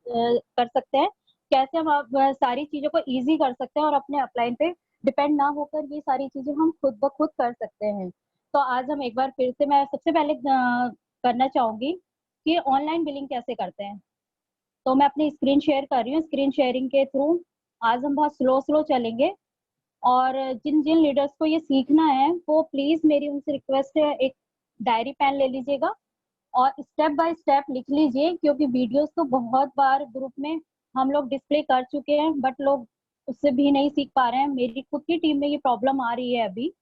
कर सकते हैं, कैसे हम सारी चीज़ों को ईज़ी कर सकते हैं और अपने अपलाइन पे डिपेंड ना होकर ये सारी चीज़ें हम खुद ब खुद कर सकते हैं। तो आज हम एक बार फिर से मैं सबसे पहले करना चाहूँगी कि ऑनलाइन बिलिंग कैसे करते हैं। तो मैं अपनी स्क्रीन शेयर कर रही हूँ, स्क्रीन शेयरिंग के थ्रू आज हम बहुत स्लो चलेंगे और जिन-जिन लीडर्स को ये सीखना है, वो प्लीज़ मेरी उनसे रिक्वेस्ट है, एक डायरी पेन ले लीजिएगा और स्टेप बाय स्टेप लिख लीजिए, क्योंकि वीडियोज़ तो बहुत बार ग्रुप में हम लोग डिस्प्ले कर चुके हैं, बट लोग उससे भी नहीं सीख पा रहे हैं। मेरी खुद की टीम में ये प्रॉब्लम आ रही है अभी,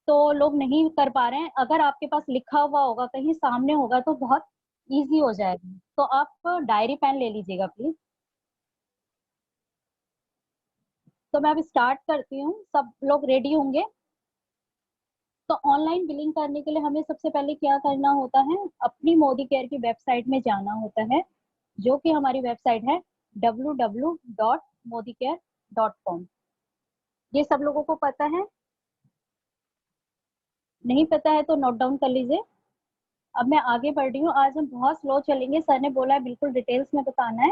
तो लोग नहीं कर पा रहे हैं। अगर आपके पास लिखा हुआ होगा, कहीं सामने होगा तो बहुत ईज़ी हो जाएगा। तो आप डायरी पेन ले लीजिएगा प्लीज़। तो मैं अब स्टार्ट करती हूँ, सब लोग रेडी होंगे? तो ऑनलाइन बिलिंग करने के लिए हमें सबसे पहले क्या करना होता है, अपनी मोदी केयर की वेबसाइट में जाना होता है, जो कि हमारी वेबसाइट है www.modicare.com। ये सब लोगों को पता है? नहीं पता है तो नोट डाउन कर लीजिए। अब मैं आगे बढ़ रही हूँ, आज हम बहुत स्लो चलेंगे, सर ने बोला है बिल्कुल डिटेल्स में बताना है,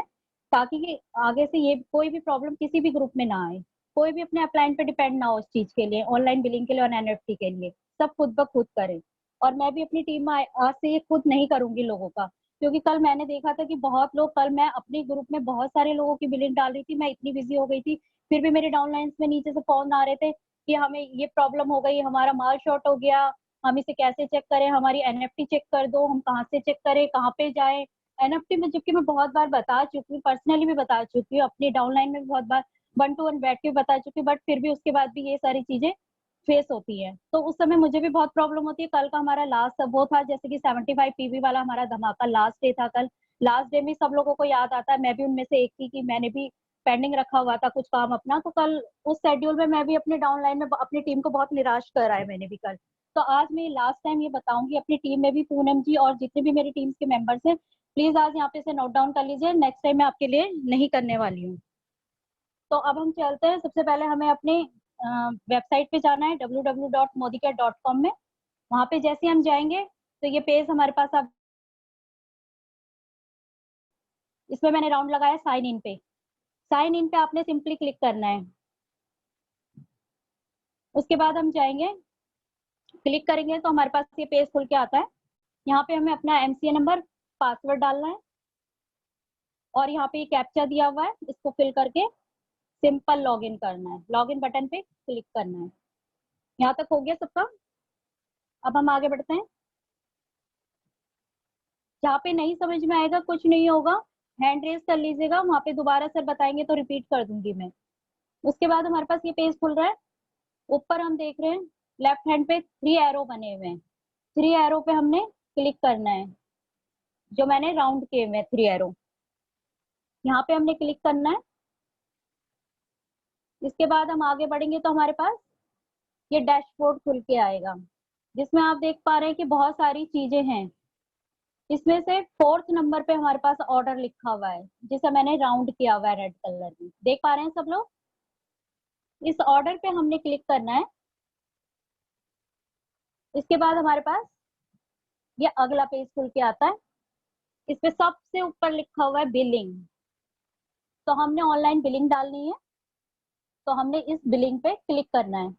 ताकि कि आगे से ये कोई भी प्रॉब्लम किसी भी ग्रुप में ना आए। कोई भी अपने अपलाइन पे डिपेंड ना हो उस चीज़ के लिए, ऑनलाइन बिलिंग के लिए और एनएफटी के लिए, सब खुद ब खुद करें। और मैं भी अपनी टीम में आज से ये खुद नहीं करूँगी लोगों का, क्योंकि कल मैंने देखा था कि बहुत लोग, कल मैं अपने ग्रुप में बहुत सारे लोगों की बिलिंग डाल रही थी, मैं इतनी बिज़ी हो गई थी, फिर भी मेरे डाउनलाइन्स में नीचे से फ़ोन आ रहे थे कि हमें ये प्रॉब्लम हो गई, हमारा माल शॉर्ट हो गया, हम इसे कैसे चेक करें, हमारी एनएफटी चेक कर दो, हम कहाँ से चेक करें, कहाँ पे जाएँ? एनएफटी में जबकि मैं बहुत बार बता चुकी हूँ, पर्सनली भी बता चुकी हूँ, अपनी डाउनलाइन में भी बहुत बार 1 टू 1 बैठ के बता चुकी हूँ, बट फिर भी उसके बाद भी ये सारी चीज़ें फेस होती हैं। तो उस समय मुझे भी बहुत प्रॉब्लम होती है। कल का हमारा लास्ट वो था, जैसे कि 75 पीवी वाला हमारा धमाका लास्ट डे था कल। लास्ट डे में सब लोगों को याद आता है, मैं भी उनमें से एक थी कि मैंने भी पेंडिंग रखा हुआ था कुछ काम अपना, तो कल उस शेड्यूल में मैं भी अपने डाउनलाइन में अपनी टीम को बहुत निराश करा है मैंने भी कल। तो आज मैं लास्ट टाइम ये बताऊँगी अपनी टीम में भी, पूनम जी और जितने भी मेरी टीम्स के मेंबर्स हैं, प्लीज़ आज यहाँ पे से नोट डाउन कर लीजिए, नेक्स्ट टाइम मैं आपके लिए नहीं करने वाली हूँ। तो अब हम चलते हैं, सबसे पहले हमें अपने वेबसाइट पे जाना है www.modicare.com में। वहाँ पे जैसे ही हम जाएँगे, तो ये पेज हमारे पास अब इसमें मैंने राउंड लगाया साइन इन पे। साइन इन पे आपने सिंपली क्लिक करना है। उसके बाद हम जाएँगे, क्लिक करेंगे तो हमारे पास ये पेज खुल के आता है। यहाँ पे हमें अपना एमसीए नंबर, पासवर्ड डालना है और यहाँ पे ये कैप्चा दिया हुआ है, इसको फिल करके सिंपल लॉगिन करना है। लॉगिन बटन पे क्लिक करना है। यहाँ तक हो गया सबका? अब हम आगे बढ़ते हैं। जहाँ पे नहीं समझ में आएगा, कुछ नहीं होगा, हैंड रेज़ कर लीजिएगा, वहाँ पे दोबारा सर बताएँगे तो रिपीट कर दूँगी मैं। उसके बाद हमारे पास ये पेज खुल रहा है, ऊपर हम देख रहे हैं लेफ्ट हैंड पे 3 एरो बने हुए हैं। 3 एरो पे हमने क्लिक करना है, जो मैंने राउंड किए हुए हैं 3 एरो, यहाँ पे हमने क्लिक करना है। इसके बाद हम आगे बढ़ेंगे तो हमारे पास ये डैशबोर्ड खुल के आएगा, जिसमें आप देख पा रहे हैं कि बहुत सारी चीज़ें हैं। इसमें से 4th नंबर पे हमारे पास ऑर्डर लिखा हुआ है, जिसे मैंने राउंड किया हुआ है रेड कलर में। देख पा रहे हैं सब लोग? इस ऑर्डर पे हमने क्लिक करना है। इसके बाद हमारे पास ये अगला पेज खुल के आता है। इसपे सबसे ऊपर लिखा हुआ है बिलिंग। तो हमने ऑनलाइन बिलिंग डालनी है, तो हमने इस बिलिंग पे क्लिक करना है।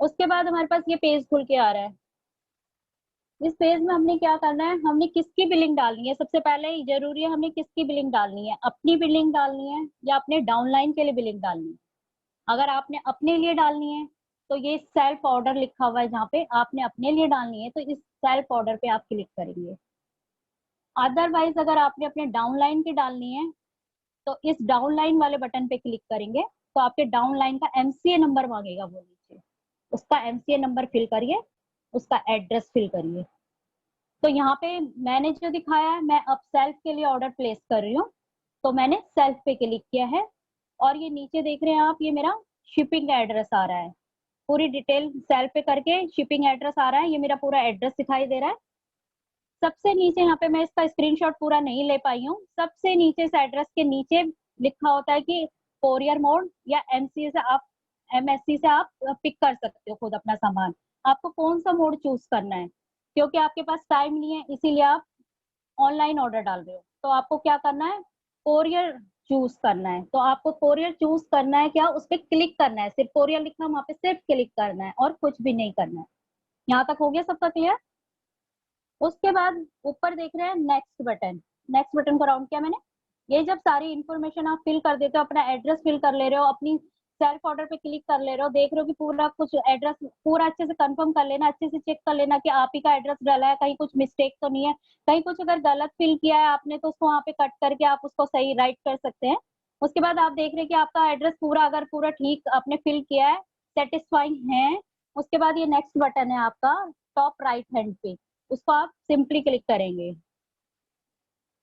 उसके बाद हमारे पास ये पेज खुल के आ रहा है। इस पेज में हमने क्या करना है, हमने किसकी बिलिंग डालनी है, सबसे पहले जरूरी है हमने किसकी बिलिंग डालनी है, अपनी बिलिंग डालनी है या अपने डाउनलाइन के लिए बिलिंग डालनी है। अगर आपने अपने लिए डालनी है तो ये सेल्फ ऑर्डर लिखा हुआ है, जहाँ पे आपने अपने लिए डालनी है तो इस सेल्फ ऑर्डर पे आप क्लिक करेंगे। अदरवाइज अगर आपने अपने डाउनलाइन की डालनी है तो इस डाउनलाइन वाले बटन पे क्लिक करेंगे, तो आपके डाउनलाइन का एमसीए नंबर मांगेगा वो नीचे, उसका एमसीए नंबर फिल करिए, उसका एड्रेस फिल करिए। तो यहाँ पे मैंने जो दिखाया है, मैं अब सेल्फ के लिए ऑर्डर प्लेस कर रही हूँ, तो मैंने सेल्फ पे क्लिक किया है और ये नीचे देख रहे हैं आप, ये मेरा शिपिंग एड्रेस आ रहा है। पूरी डिटेल सेल्फ पे करके शिपिंग एड्रेस आ रहा है, ये मेरा पूरा एड्रेस दिखाई दे रहा है। सबसे नीचे यहाँ पे मैं इसका स्क्रीनशॉट पूरा नहीं ले पाई हूँ, सबसे नीचे इस एड्रेस के नीचे लिखा होता है कि कोरियर मोड या एमसी से आप एमएससी से आप पिक कर सकते हो खुद अपना सामान। आपको कौन सा मोड चूज करना है, क्योंकि आपके पास टाइम नहीं है इसीलिए आप ऑनलाइन ऑर्डर डाल रहे हो, तो आपको क्या करना है, कोरियर चूज करना है। तो आपको कोरियर चूज करना है, क्या उस पर क्लिक करना है, सिर्फ कोरियर लिखना, वहां पे सिर्फ क्लिक करना है और कुछ भी नहीं करना है। यहाँ तक हो गया सबका क्लियर? उसके बाद ऊपर देख रहे हैं नेक्स्ट बटन, नेक्स्ट बटन को राउंड किया मैंने। ये जब सारी इन्फॉर्मेशन आप फिल कर देते हो, अपना एड्रेस फिल कर ले रहे हो, अपनी सेल्फ ऑर्डर पे क्लिक कर ले रहे हो, देख रहे हो कि पूरा कुछ एड्रेस पूरा अच्छे से कंफर्म कर लेना, अच्छे से चेक कर लेना कि आप ही का एड्रेस डाला है, कहीं कुछ मिस्टेक तो नहीं है, कहीं कुछ अगर गलत फिल किया है आपने तो उसको वहाँ पे कट करके आप उसको सही राइट कर सकते हैं। उसके बाद आप देख रहे हैं कि आपका एड्रेस पूरा अगर पूरा ठीक आपने फिल किया है, सेटिस्फाइंग है। उसके बाद ये नेक्स्ट बटन है आपका टॉप राइट हैंड पे, उसको आप सिंपली क्लिक करेंगे।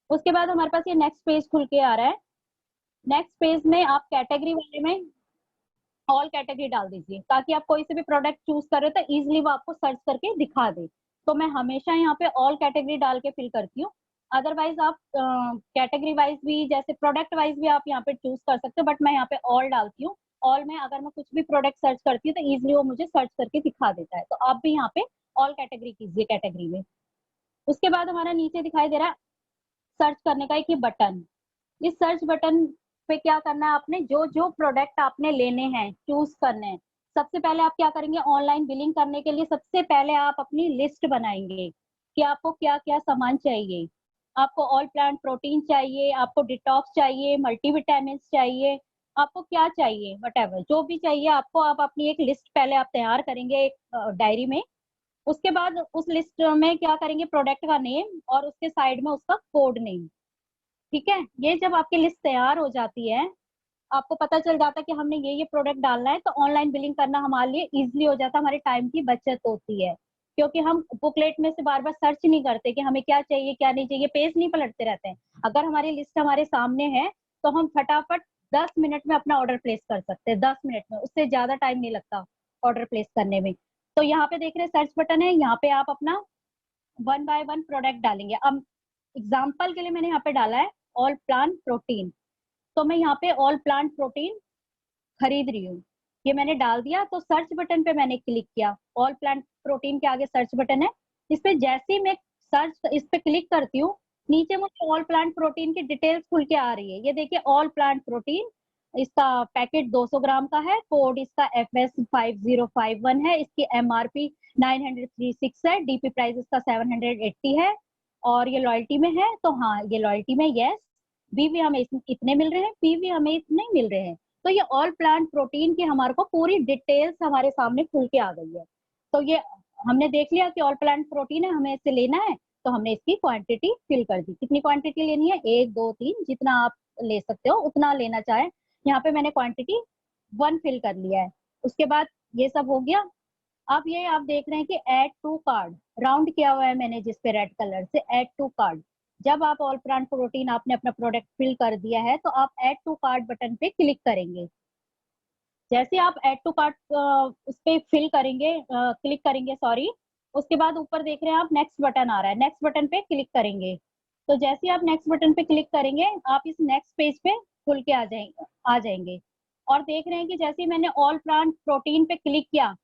उसके बाद हमारे पास ये नेक्स्ट पेज खुल के आ रहा है। नेक्स्ट पेज में आप कैटेगरी वाले में ऑल कैटेगरी डाल दीजिए, ताकि आप कोई से भी प्रोडक्ट चूज कर रहे हो तो इजिली वो आपको सर्च करके दिखा दे। तो मैं हमेशा यहाँ पे ऑल कैटेगरी डाल के फिल करती हूँ। अदरवाइज आप कैटेगरी वाइज भी, जैसे प्रोडक्ट वाइज भी आप यहाँ पे चूज कर सकते हो, बट मैं यहाँ पे ऑल डालती हूँ। ऑल में अगर मैं कुछ भी प्रोडक्ट सर्च करती हूँ तो इजिली वो मुझे सर्च करके दिखा देता है। तो आप भी यहाँ पे ऑल कैटेगरी कीजिए कैटेगरी में। उसके बाद हमारा नीचे दिखाई दे रहा है सर्च करने का एक ये बटन। इस सर्च बटन पे क्या करना है, आपने जो जो प्रोडक्ट आपने लेने हैं, चूज करने हैं, सबसे पहले आप क्या करेंगे, ऑनलाइन बिलिंग करने के लिए सबसे पहले आप अपनी लिस्ट बनाएंगे कि आपको क्या क्या सामान चाहिए। आपको ऑल प्लांट प्रोटीन चाहिए, आपको डिटॉक्स चाहिए, मल्टीविटामिन चाहिए, आपको क्या चाहिए, वटेवर जो भी चाहिए आपको, आप अपनी एक लिस्ट पहले आप तैयार करेंगे एक डायरी में। उसके बाद उस लिस्ट में क्या करेंगे, प्रोडक्ट का नेम और उसके साइड में उसका कोड नेम। ठीक है, ये जब आपकी लिस्ट तैयार हो जाती है, आपको पता चल जाता है कि हमने ये प्रोडक्ट डालना है, तो ऑनलाइन बिलिंग करना हमारे लिए इजिली हो जाता है, हमारे टाइम की बचत होती है। क्योंकि हम बुकलेट में से बार बार सर्च नहीं करते कि हमें क्या चाहिए क्या नहीं चाहिए, पेज नहीं पलटते रहते हैं। अगर हमारी लिस्ट हमारे सामने है तो हम फटाफट 10 मिनट में अपना ऑर्डर प्लेस कर सकते हैं, 10 मिनट में, उससे ज्यादा टाइम नहीं लगता ऑर्डर प्लेस करने में। तो यहाँ पे देख रहे हैं सर्च बटन है, यहाँ पे आप अपना वन बाय वन प्रोडक्ट डालेंगे। अब एग्जाम्पल के लिए मैंने यहाँ पे डाला है ऑल प्लांट प्रोटीन, तो मैं यहाँ पे ऑल प्लांट प्रोटीन खरीद रही हूँ, ये मैंने डाल दिया। तो सर्च बटन पे मैंने क्लिक किया, ऑल प्लांट प्रोटीन के आगे सर्च बटन है, इस पे जैसे ही मैं सर्च इस पे क्लिक करती हूँ, नीचे मुझे ऑल प्लांट प्रोटीन की डिटेल्स खुल के आ रही है। ये देखिए ऑल प्लांट प्रोटीन, इसका पैकेट 200 ग्राम का है, कोड इसका FS5051 है, इसकी MRP 936 है, DP प्राइस इसका 780 है, और ये लॉयल्टी में है। तो हाँ, ये लॉयल्टी में, यस। बी भी हमें इतने मिल रहे हैं, पी भी हमें इतने मिल रहे हैं। तो ये ऑल प्लांट प्रोटीन की हमारे को पूरी डिटेल्स हमारे सामने खुल के आ गई है। तो ये हमने देख लिया कि ऑल प्लांट प्रोटीन है, हमें इससे लेना है, तो हमने इसकी क्वांटिटी फिल कर दी। कितनी क्वांटिटी लेनी है, 1 2 3, जितना आप ले सकते हो उतना लेना चाहे। यहाँ पे मैंने क्वांटिटी 1 फिल कर लिया है। उसके बाद ये सब हो गया। अब ये आप देख रहे हैं कि ऐड टू कार्ड राउंड किया हुआ है मैंने, जिसपे रेड कलर से ऐड टू कार्ड। जब आप ऑल प्लांट प्रोटीन आपने अपना प्रोडक्ट फिल कर दिया है, तो आप ऐड टू कार्ड बटन पे क्लिक करेंगे। जैसे आप ऐड टू कार्ट उस पे फिल करेंगे, क्लिक करेंगे, सॉरी, उसके बाद ऊपर देख रहे हैं आप नेक्स्ट बटन आ रहा है, नेक्स्ट बटन पे क्लिक करेंगे। तो जैसे आप नेक्स्ट बटन पे क्लिक करेंगे, आप इस नेक्स्ट पेज पे खुल के आ जाएंगे। और देख रहे हैं कि जैसे ही मैंने ऑल प्लांट प्रोटीन पे क्लिक किया,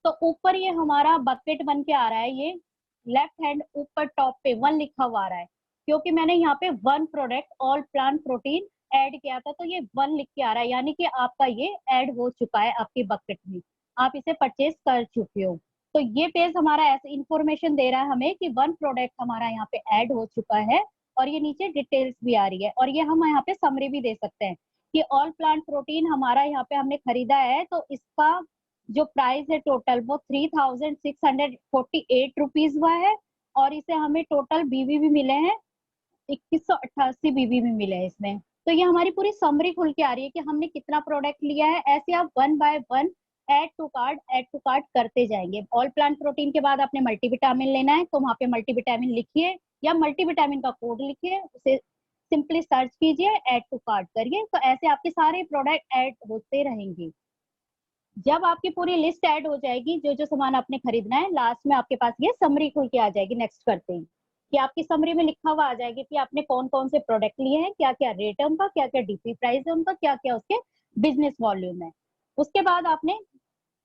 तो ऊपर ये हमारा बकेट बन के आ रहा है। ये लेफ्ट हैंड ऊपर टॉप पे 1 लिखा हुआ आ रहा है, क्योंकि मैंने यहाँ पे 1 product all plant protein add किया था, तो ये 1 लिख के आ रहा है, यानी कि आपका ये ऐड हो चुका है आपकी बकेट में, आप इसे परचेज कर चुके हो। तो ये पेज हमारा ऐसे इंफॉर्मेशन दे रहा है हमें कि 1 प्रोडक्ट हमारा यहाँ पे ऐड हो चुका है, और ये नीचे डिटेल्स भी आ रही है। और ये हम यहाँ पे समरी भी दे सकते हैं कि ऑल प्लांट प्रोटीन हमारा यहाँ पे हमने खरीदा है, तो इसका जो प्राइस है टोटल वो 3648 रुपीज हुआ है, और इसे हमें टोटल बीवी भी मिले हैं, 2188 बीवी भी मिले हैं इसमें। तो ये हमारी पूरी समरी खुल के आ रही है कि हमने कितना प्रोडक्ट लिया है। ऐसे आप 1 बाय 1 ऐड टू कार्ट करते जाएंगे। ऑल प्लांट प्रोटीन के बाद आपने मल्टीविटामिन लेना है, तो वहां पे मल्टीविटामिन लिखिए या मल्टीविटामिन का कोड लिखिए, उसे सिंपली सर्च कीजिए, ऐड टू कार्ट करिए। तो ऐसे आपके सारे प्रोडक्ट ऐड होते रहेंगे। जब आपकी पूरी लिस्ट ऐड हो जाएगी, जो जो सामान आपने खरीदना है, लास्ट में आपके पास ये समरी खुल के आ जाएगी नेक्स्ट करते ही, कि आपकी समरी में लिखा हुआ आ जाएगी कि आपने कौन कौन से प्रोडक्ट लिए हैं, क्या क्या रेट है उनका, क्या क्या DP प्राइस है उनका, क्या क्या उसके बिजनेस वॉल्यूम है। उसके बाद आपने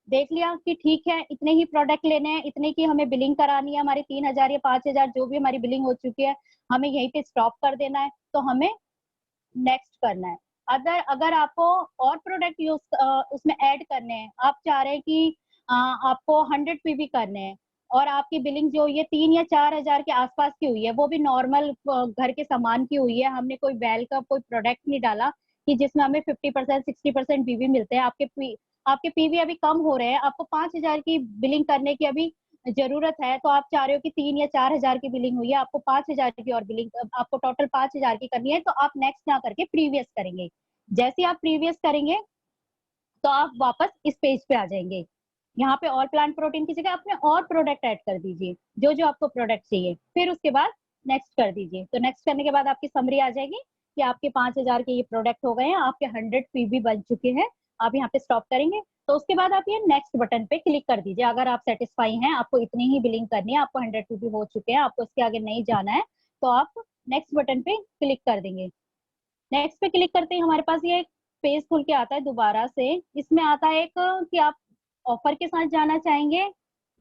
देख लिया कि ठीक है इतने ही प्रोडक्ट लेने हैं, इतने की हमें बिलिंग करानी है, हमारी 3000 या 5000 जो भी हमारी बिलिंग हो चुकी है, हमें यहीं पे स्टॉप कर देना है, तो हमें नेक्स्ट करना है। अगर अगर आपको और प्रोडक्ट उसमें ऐड करने हैं, आप चाह रहे हैं कि आपको 100 पीवी करने हैं और आपकी बिलिंग जो ये 3 या 4000 के आसपास की हुई है, वो भी नॉर्मल घर के सामान की हुई है, हमने कोई वेल का कोई प्रोडक्ट नहीं डाला कि जिसमें हमें 50% 60% पीवी मिलते हैं। आपके पीवी अभी कम हो रहे हैं, आपको 5000 की बिलिंग करने की अभी जरूरत है, तो आप चाह रहे हो कि 3 या 4000 की बिलिंग हुई है, आपको 5000 की और बिलिंग, आपको टोटल 5000 की करनी है, तो आप नेक्स्ट ना करके प्रीवियस करेंगे। जैसे आप प्रीवियस करेंगे तो आप वापस इस पेज पे आ जाएंगे। यहाँ पे ऑल प्लांट प्रोटीन की जगह अपने और प्रोडक्ट ऐड कर दीजिए, जो जो आपको प्रोडक्ट चाहिए, फिर उसके बाद नेक्स्ट कर दीजिए। तो नेक्स्ट करने के बाद आपकी समरी आ जाएगी कि आपके 5000 के ये प्रोडक्ट हो गए हैं, आपके 100 पीबी बन चुके हैं। आप यहाँ पे स्टॉप करेंगे, तो उसके बाद आप ये नेक्स्ट बटन पे क्लिक कर दीजिए। अगर आप सेटिस्फाई हैं, आपको इतनी ही बिलिंग करनी है, आपको 100 पीबी हो चुके हैं, आपको इसके आगे नहीं जाना है, तो आप नेक्स्ट बटन पे क्लिक कर देंगे। नेक्स्ट पे क्लिक करते ही हमारे पास ये एक पेज खुल के आता है दोबारा से। इसमें आता है एक कि आप ऑफर के साथ जाना चाहेंगे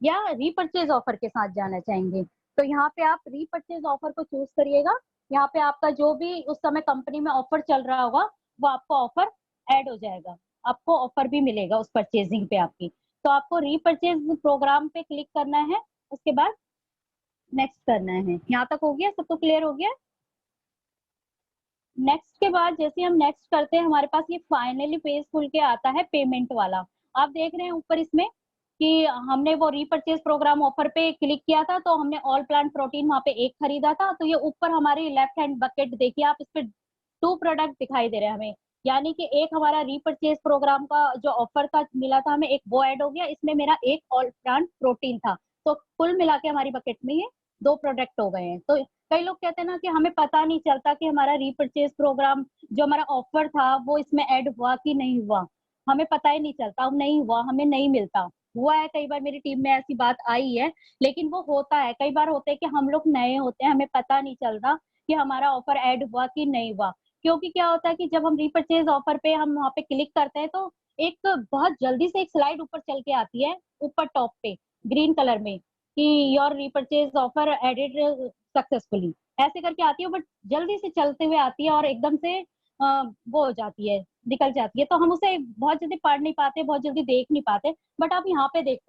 या रीपर्चेज ऑफर के साथ जाना चाहेंगे। तो यहाँ पे आप रीपर्चेज ऑफर को चूज करिएगा। यहाँ पे आपका जो भी उस समय कंपनी में ऑफर चल रहा होगा, वो आपको ऑफर ऐड हो जाएगा, आपको ऑफर भी मिलेगा उस परचेजिंग पे आपकी। तो आपको रीपर्चेज प्रोग्राम पे क्लिक करना है, उसके बाद नेक्स्ट करना है। यहाँ तक हो गया, सबको क्लियर हो गया। नेक्स्ट के बाद जैसे हम नेक्स्ट करते हैं, हमारे पास ये फाइनली पेज खुल के आता है पेमेंट वाला। आप देख रहे हैं ऊपर इसमें कि हमने वो रीपर्चेज प्रोग्राम ऑफर पे क्लिक किया था, तो हमने ऑल प्लांट प्रोटीन वहां पे एक खरीदा था। तो ये ऊपर हमारी लेफ्ट हैंड बकेट देखिए आप, इस पे 2 प्रोडक्ट दिखाई दे रहे हैं हमें, यानी कि एक हमारा रीपर्चेज प्रोग्राम का जो ऑफर का मिला था हमें, एक वो ऐड हो गया, इसमें मेरा एक ऑल प्लांट प्रोटीन था। तो कुल मिला के हमारी बकेट में ये 2 प्रोडक्ट हो गए हैं। तो कई लोग कहते हैं ना कि हमें पता नहीं चलता कि हमारा रीपर्चेज प्रोग्राम जो हमारा ऑफर था वो इसमें ऐड हुआ कि नहीं हुआ, हमें पता ही नहीं चलता, अब नहीं हुआ, हमें नहीं मिलता। हुआ है कई बार, मेरी टीम में ऐसी बात आई है, लेकिन वो होता है, कई बार होता है कि हम लोग नए होते हैं, हमें पता नहीं चलता कि हमारा ऑफर ऐड हुआ कि नहीं हुआ। क्योंकि क्या होता है कि जब हम रीपर्चेज ऑफर पे हम वहाँ पे क्लिक करते हैं, तो एक बहुत जल्दी से एक स्लाइड ऊपर चल के आती है, ऊपर टॉप पे ग्रीन कलर में कि your repurchase offer added successfully, ऐसे करके आती है, बट जल्दी से चलते हुए आती है और एकदम से वो हो जाती है, निकल जाती है, तो हम उसे बहुत जल्दी पढ़ नहीं पाते, बहुत जल्दी देख नहीं पाते। बट आप यहाँ पे देख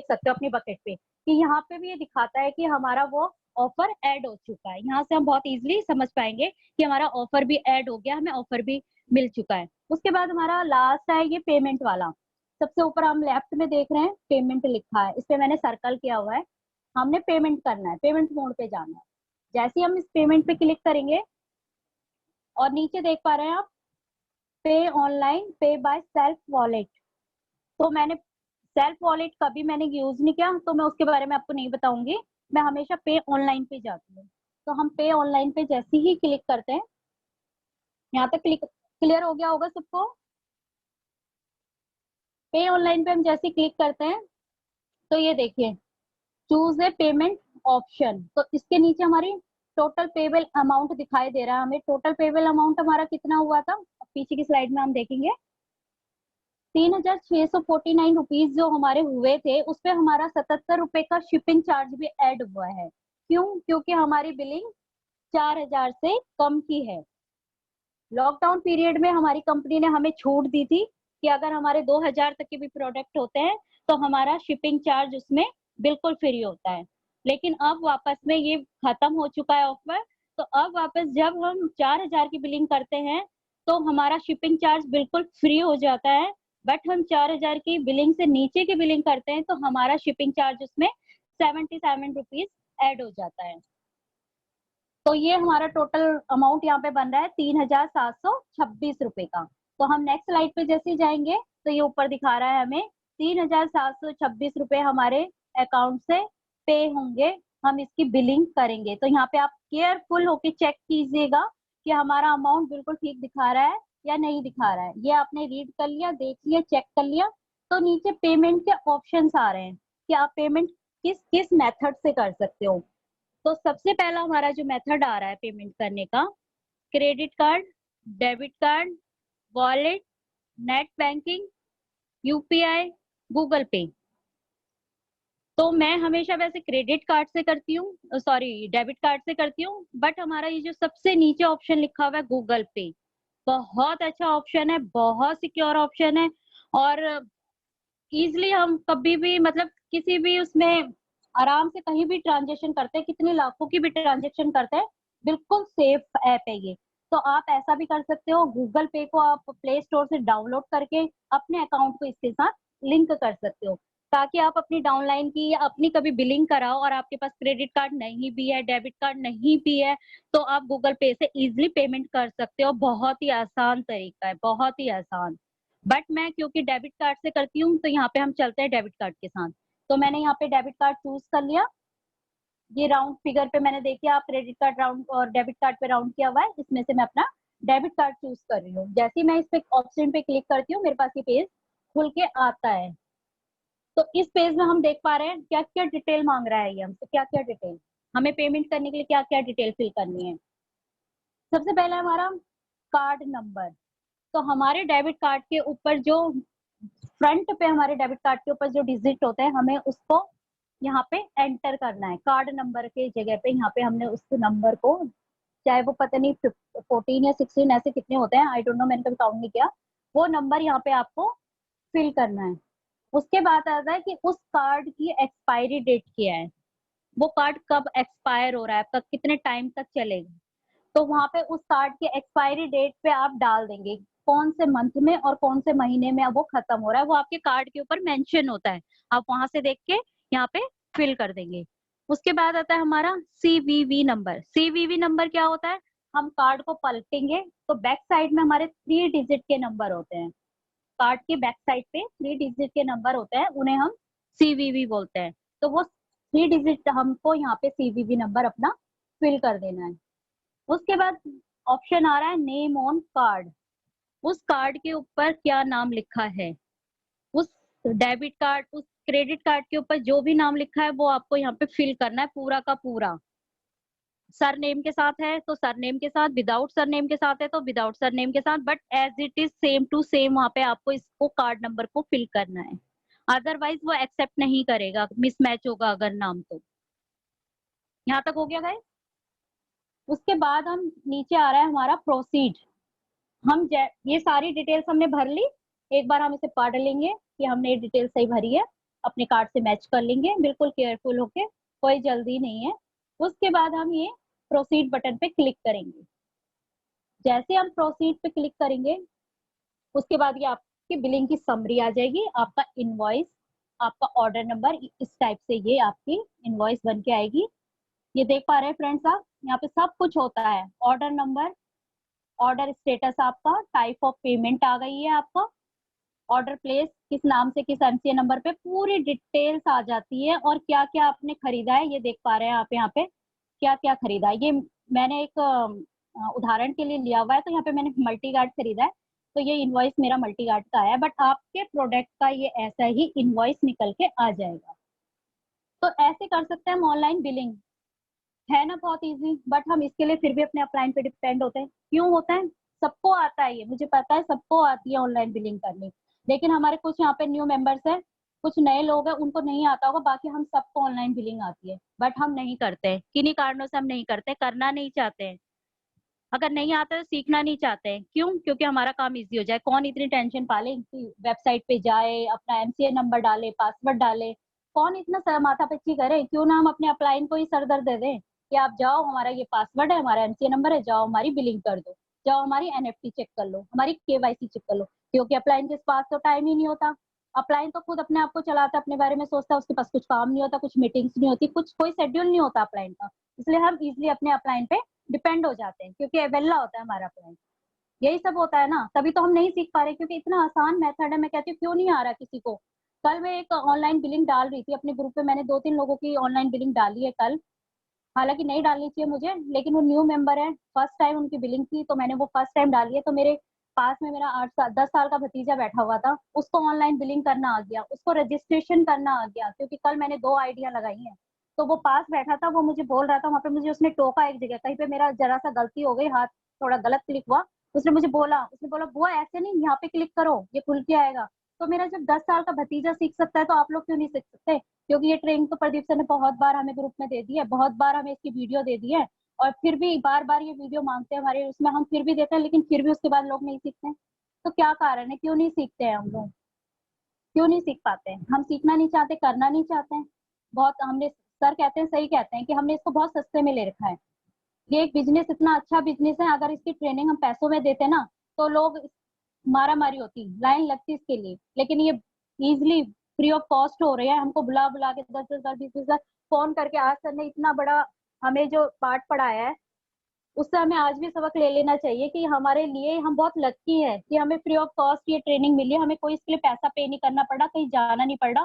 सकते हो अपनी बकेट पे कि यहाँ पे भी ये दिखाता है कि हमारा वो ऑफर ऐड हो चुका है। यहाँ से हम बहुत इजीली समझ पाएंगे कि हमारा ऑफर भी ऐड हो गया, हमें ऑफर भी मिल चुका है। उसके बाद हमारा लास्ट है ये पेमेंट वाला। सबसे ऊपर हम लेफ्ट में देख रहे हैं पेमेंट लिखा है, इस पे मैंने सर्कल किया हुआ है। हमने पेमेंट करना है, पेमेंट मोड पे जाना है। जैसे ही हम इस पेमेंट पे क्लिक करेंगे और नीचे देख पा रहे हैं आप पे ऑनलाइन, पे बाय सेल्फ वॉलेट। तो मैंने सेल्फ वॉलेट कभी मैंने यूज नहीं किया, तो मैं उसके बारे में आपको नहीं बताऊंगी। मैं हमेशा पे ऑनलाइन पे जाती हूँ। तो हम पे ऑनलाइन पे जैसे ही क्लिक करते हैं, यहाँ तक क्लियर हो गया होगा सबको। पे ऑनलाइन पे हम जैसे ही क्लिक करते हैं, तो ये देखिए चूज ए पेमेंट ऑप्शन, तो इसके नीचे हमारी टोटल पेबल अमाउंट दिखाई दे रहा है। हमें टोटल पेबल अमाउंट हमारा कितना हुआ था, पीछे की स्लाइड में हम देखेंगे 3649 रुपीज जो हमारे हुए थे, उसपे हमारा 77 रुपए का शिपिंग चार्ज भी ऐड हुआ है। क्यों? क्योंकि हमारी बिलिंग 4000 से कम की है। लॉकडाउन पीरियड में हमारी कंपनी ने हमें छूट दी थी कि अगर हमारे 2000 तक के भी प्रोडक्ट होते हैं, तो हमारा शिपिंग चार्ज उसमें बिल्कुल फ्री होता है। लेकिन अब वापस में ये खत्म हो चुका है ऑफर। तो अब वापस जब हम 4000 की बिलिंग करते हैं, तो हमारा शिपिंग चार्ज बिल्कुल फ्री हो जाता है। बट हम 4000 की बिलिंग से नीचे की बिलिंग करते हैं, तो हमारा शिपिंग चार्ज उसमें 77 रुपीज ऐड हो जाता है। तो ये हमारा टोटल अमाउंट यहाँ पे बन रहा है 3726 रुपए का। तो हम नेक्स्ट स्लाइड पे जैसे ही जाएंगे, तो ये ऊपर दिखा रहा है हमें 3726 रुपए हमारे अकाउंट से पे होंगे, हम इसकी बिलिंग करेंगे। तो यहाँ पे आप केयरफुल होके चेक कीजिएगा कि हमारा अमाउंट बिल्कुल ठीक दिखा रहा है या नहीं दिखा रहा है। ये आपने रीड कर लिया, देख लिया, चेक कर लिया। तो नीचे पेमेंट के ऑप्शंस आ रहे हैं कि आप पेमेंट किस किस मेथड से कर सकते हो। तो सबसे पहला हमारा जो मेथड आ रहा है पेमेंट करने का, credit card, debit card, wallet, net banking, UPI, Google पे। तो मैं हमेशा वैसे क्रेडिट कार्ड से करती हूँ, सॉरी डेबिट कार्ड से करती हूँ, बट हमारा ये जो सबसे नीचे ऑप्शन लिखा हुआ है गूगल पे, बहुत अच्छा ऑप्शन है, बहुत सिक्योर ऑप्शन है और ईज़िली हम कभी भी मतलब किसी भी उसमें आराम से कहीं भी ट्रांज़ैक्शन करते हैं, कितने लाखों की भी ट्रांज़ैक्शन करते हैं, बिल्कुल सेफ ऐप है ये। तो आप ऐसा भी कर सकते हो, गूगल पे को आप प्ले स्टोर से डाउनलोड करके अपने अकाउंट को इसके साथ लिंक कर सकते हो, ताकि आप अपनी डाउनलाइन की या अपनी कभी बिलिंग कराओ और आपके पास क्रेडिट कार्ड नहीं भी है, डेबिट कार्ड नहीं भी है, तो आप गूगल पे से ईज़िली पेमेंट कर सकते हो। बहुत ही आसान तरीका है, बहुत ही आसान। बट मैं क्योंकि डेबिट कार्ड से करती हूँ, तो यहाँ पे हम चलते हैं डेबिट कार्ड के साथ। तो मैंने यहाँ पे डेबिट कार्ड चूज़ कर लिया। ये राउंड फिगर पे मैंने देखिए आप क्रेडिट कार्ड राउंड और डेबिट कार्ड पे राउंड किया हुआ है, इसमें से मैं अपना डेबिट कार्ड चूज़ कर रही हूँ। जैसे ही मैं इस पे ऑप्शन पे क्लिक करती हूँ, मेरे पास ये पेज खुल के आता है। तो इस पेज में हम देख पा रहे हैं क्या-क्या डिटेल माँग रहा है ये हमसे, क्या-क्या डिटेल। हमें पेमेंट करने के लिए क्या-क्या डिटेल फिल करनी है। सबसे पहला हमारा कार्ड नंबर। तो हमारे डेबिट कार्ड के ऊपर जो फ्रंट पे हमारे डेबिट कार्ड के ऊपर जो डिजिट होते हैं, हमें उसको यहाँ पे एंटर करना है। कार्ड नंबर के जगह पे यहाँ पे हमने उस नंबर को, चाहे वो पता नहीं 14 या 16 ऐसे कितने होते हैं, आई डोंट नो, मैंने कभी काउंट नहीं किया। वो नंबर यहाँ पे आपको फिल करना है। उसके बाद आता है कि उस कार्ड की एक्सपायरी डेट क्या है, वो कार्ड कब एक्सपायर हो रहा है, आपका कितने टाइम तक चलेगा। तो वहाँ पे उस कार्ड की एक्सपायरी डेट पे आप डाल देंगे, कौन से मंथ में और कौन से महीने में अब वो खत्म हो रहा है, वो आपके कार्ड के ऊपर मेंशन होता है। आप वहाँ से देख के यहाँ पे फिल कर देंगे। उसके बाद आता है हमारा सीवीवी नंबर। सीवीवी नंबर क्या होता है? हम कार्ड को पलटेंगे तो बैक साइड में हमारे 3 डिजिट के नंबर होते हैं। कार्ड के बैक साइड पे 3 डिजिट के नंबर होते हैं, उन्हें हम सीवीवी बोलते हैं। तो वो 3 डिजिट हमको यहाँ पे सीवीवी नंबर अपना फिल कर देना है। उसके बाद ऑप्शन आ रहा है नेम ऑन कार्ड। उस कार्ड के ऊपर क्या नाम लिखा है, उस डेबिट कार्ड, उस क्रेडिट कार्ड के ऊपर जो भी नाम लिखा है वो आपको यहाँ पे फिल करना है पूरा का पूरा। सरनेम के साथ है तो सरनेम के साथ, विदाउट सरनेम के साथ है तो विदाउट सरनेम के साथ, but as it is same to same वहाँ पे आपको इसको कार्ड नंबर को फिल करना है। अदरवाइज वो एक्सेप्ट नहीं करेगा, मिसमैच होगा अगर नाम तो। यहाँ तक हो गया गाइस? उसके बाद हम नीचे आ रहा है हमारा प्रोसीड। हम ये सारी डिटेल्स हमने भर ली, एक बार हम इसे पढ़ लेंगे कि हमने ये डिटेल सही भरी है, अपने कार्ड से मैच कर लेंगे बिल्कुल केयरफुल होके, कोई जल्दी नहीं है। उसके बाद हम ये प्रोसीड बटन पे क्लिक करेंगे। जैसे हम प्रोसीड पे क्लिक करेंगे, उसके बाद ये आपकी बिलिंग की समरी आ जाएगी, आपका इनवॉइस, आपका ऑर्डर नंबर, इस टाइप से ये आपकी इनवॉइस बन के आएगी। ये देख पा रहे हैं फ्रेंड्स आप, यहाँ पे सब कुछ होता है, ऑर्डर नंबर, ऑर्डर स्टेटस आपका, टाइप ऑफ पेमेंट आ गई है आपका, ऑर्डर प्लेस किस नाम से किस एमसीए नंबर पे, पूरी डिटेल्स आ जाती है और क्या क्या आपने खरीदा है ये देख पा रहे हैं आप यहाँ पे, क्या क्या खरीदा है। ये मैंने एक उदाहरण के लिए लिया हुआ है, तो यहाँ पे मैंने मल्टी गार्ड खरीदा है, तो ये इनवॉइस मेरा मल्टी गार्ड का है, बट आपके प्रोडक्ट का ये ऐसा ही इनवॉइस निकल के आ जाएगा। तो ऐसे कर सकते हैं हम ऑनलाइन बिलिंग, है ना बहुत इजी, बट हम इसके लिए फिर भी अपने अपलाइन पे डिपेंड होते हैं। क्यों होता है? सबको आता है ये, मुझे पता है सबको आती है ऑनलाइन बिलिंग करनी, लेकिन हमारे कुछ यहाँ पे न्यू मेंबर्स हैं, कुछ नए लोग हैं, उनको नहीं आता होगा, बाकी हम सबको ऑनलाइन बिलिंग आती है, बट हम नहीं करते। किन्हीं कारणों से हम नहीं करते, करना नहीं चाहते हैं। अगर नहीं आता है तो सीखना नहीं चाहते हैं। क्यों? क्योंकि हमारा काम इजी हो जाए। कौन इतनी टेंशन पाले कि वेबसाइट पे जाए, अपना एमसीए नंबर डाले, पासवर्ड डाले, कौन इतना सर माथापच्ची करे? क्यों ना हम अपने अपलाइन को ही सर दर्द दे दें कि आप जाओ, हमारा ये पासवर्ड है, हमारा एमसीए नंबर है, जाओ हमारी बिलिंग कर दो, जाओ हमारी एनएफटी चेक कर लो, हमारी केवाईसी चेक कर लो। क्योंकि अपलाइन के पास तो टाइम ही नहीं होता। अपलाइन तो खुद अपने आप को चलाता है, अपने बारे में सोचता है, उसके पास कुछ काम नहीं होता, कुछ मीटिंग्स नहीं होती, कुछ कोई शेड्यूल नहीं होता अपलाइन का। इसलिए हम इजिली अपने अपलाइन पे डिपेंड हो जाते हैं, क्योंकि वेल्ला होता है हमारा अपलाइन। यही सब होता है ना, तभी तो हम नहीं सीख पा रहे, क्योंकि इतना आसान मेथड है। मैं कहती हूँ क्यों नहीं आ रहा किसी को। कल मैं एक ऑनलाइन बिलिंग डाल रही थी अपने ग्रुप पे, मैंने 2-3 लोगों की ऑनलाइन बिलिंग डाली है कल। हालाँकि नहीं डालनी चाहिए मुझे, लेकिन वो न्यू मेंबर है, फर्स्ट टाइम उनकी बिलिंग थी, तो मैंने वो फर्स्ट टाइम डाली है। तो मेरे पास में मेरा 8 साल 10 साल का भतीजा बैठा हुआ था, उसको ऑनलाइन बिलिंग करना आ गया, उसको रजिस्ट्रेशन करना आ गया, क्योंकि कल मैंने 2 आईडियाँ लगाई हैं। तो वो पास बैठा था, वो मुझे बोल रहा था, वहाँ पे मुझे उसने टोका एक जगह, कहीं पे मेरा ज़रा-सा गलती हो गई, हाथ थोड़ा गलत क्लिक हुआ, उसने मुझे बोला, उसने बोला, "बुआ ऐसे नहीं, यहाँ पे क्लिक करो, ये खुल के आएगा।" तो मेरा जब 10 साल का भतीजा सीख सकता है तो आप लोग क्यों नहीं सीख सकते? क्योंकि ये ट्रेनिंग तो प्रदीप सर ने बहुत बार हमें ग्रुप में दे दी है, बहुत बार हमें इसकी वीडियो दे दी है, और फिर भी बार बार ये वीडियो मांगते हैं हमारे, उसमें हम फिर भी देते हैं, लेकिन फिर भी उसके बाद लोग नहीं सीखते हैं। तो क्या कारण है, क्यों नहीं सीखते हैं हम लोग, क्यों नहीं सीख पाते हैं? हम सीखना नहीं चाहते, करना नहीं चाहते हैं। बहुत हमने, सर कहते हैं, सही कहते हैं कि हमने इसको बहुत सस्ते में ले रखा है। ये एक बिजनेस इतना अच्छा बिजनेस है, अगर इसकी ट्रेनिंग हम पैसों में देते ना तो लोग, मारा मारी होती, लाइन लगती इसके लिए, लेकिन ये इजिली फ्री ऑफ कॉस्ट हो रही है। हमको बुला बुला के 10-10 20-20 हजार फोन करके, आज सर ने इतना बड़ा हमें जो पाठ पढ़ाया है उससे हमें आज भी सबक ले लेना चाहिए कि हमारे लिए हम बहुत लकी है कि हमें फ्री ऑफ कॉस्ट ये ट्रेनिंग मिली है, हमें कोई इसके लिए पैसा पे नहीं करना पड़ा, कहीं जाना नहीं पड़ा,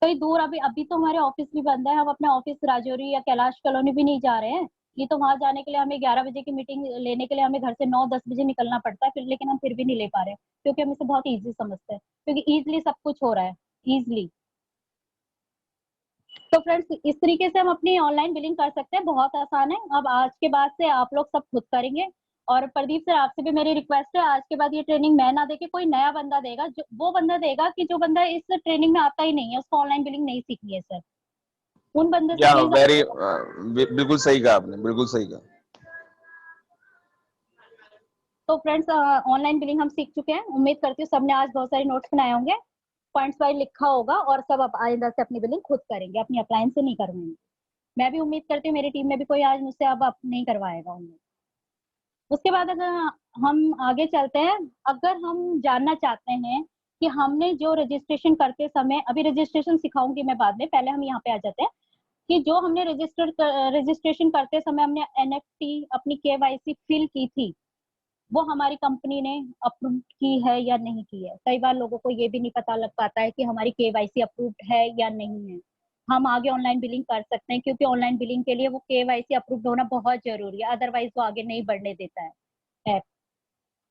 कहीं दूर। अभी अभी तो हमारे ऑफिस भी बंद है, हम अपने ऑफिस राजौरी या कैलाश कॉलोनी भी नहीं जा रहे हैं। ये तो वहां जाने के लिए हमें 11 बजे की मीटिंग लेने के लिए हमें घर से 9-10 बजे निकलना पड़ता है, फिर लेकिन हम फिर भी नहीं ले पा रहे हैं, क्योंकि हम इसे बहुत ईजी समझते हैं, क्योंकि ईजिली सब कुछ हो रहा है, ईजिली। तो फ्रेंड्स, इस तरीके से हम अपनी ऑनलाइन बिलिंग कर सकते हैं, बहुत आसान है। अब आज के बाद से आप लोग सब खुद करेंगे। और प्रदीप सर, आपसे भी मेरी रिक्वेस्ट है, आज के बाद ये ट्रेनिंग मैं ना देके कोई नया बंदा देगा, जो वो बंदा देगा कि जो बंदा इस ट्रेनिंग में आता ही नहीं है, उसको ऑनलाइन बिलिंग नहीं सीखनी है सर। उन बंदे से या प्लीज। वेरी बिल्कुल सही कहा आपने, बिल्कुल सही कहा। तो फ्रेंड्स, ऑनलाइन बिलिंग हम सीख चुके हैं, उम्मीद करती हूँ सबने आज बहुत सारे नोट्स बनाए होंगे, पॉइंट्स वाइज लिखा होगा, और सब अब आइंदा से अपनी बिलिंग खुद करेंगे, अपनी अप्लायंस से नहीं करवाएंगे। मैं भी उम्मीद करती हूँ मेरी टीम में भी कोई आज मुझसे अब नहीं करवाएगा ऑनलाइन। उसके बाद अगर हम आगे चलते हैं, अगर हम जानना चाहते हैं कि हमने जो रजिस्ट्रेशन करते समय, अभी रजिस्ट्रेशन सिखाऊंगी मैं बाद में, पहले हम यहाँ पे आ जाते हैं कि जो हमने रजिस्ट्रेशन करते समय हमने एनएफटी अपनी केवाईसी फिल की थी, वो हमारी कंपनी ने अप्रूव की है या नहीं की है। कई बार लोगों को ये भी नहीं पता लग पाता है कि हमारी केवाईसी अप्रूव्ड है या नहीं है। हम आगे ऑनलाइन बिलिंग कर सकते हैं, क्योंकि ऑनलाइन बिलिंग के लिए वो केवाईसी अप्रूव्ड होना बहुत जरूरी है, अदरवाइज वो आगे नहीं बढ़ने देता है ऐप।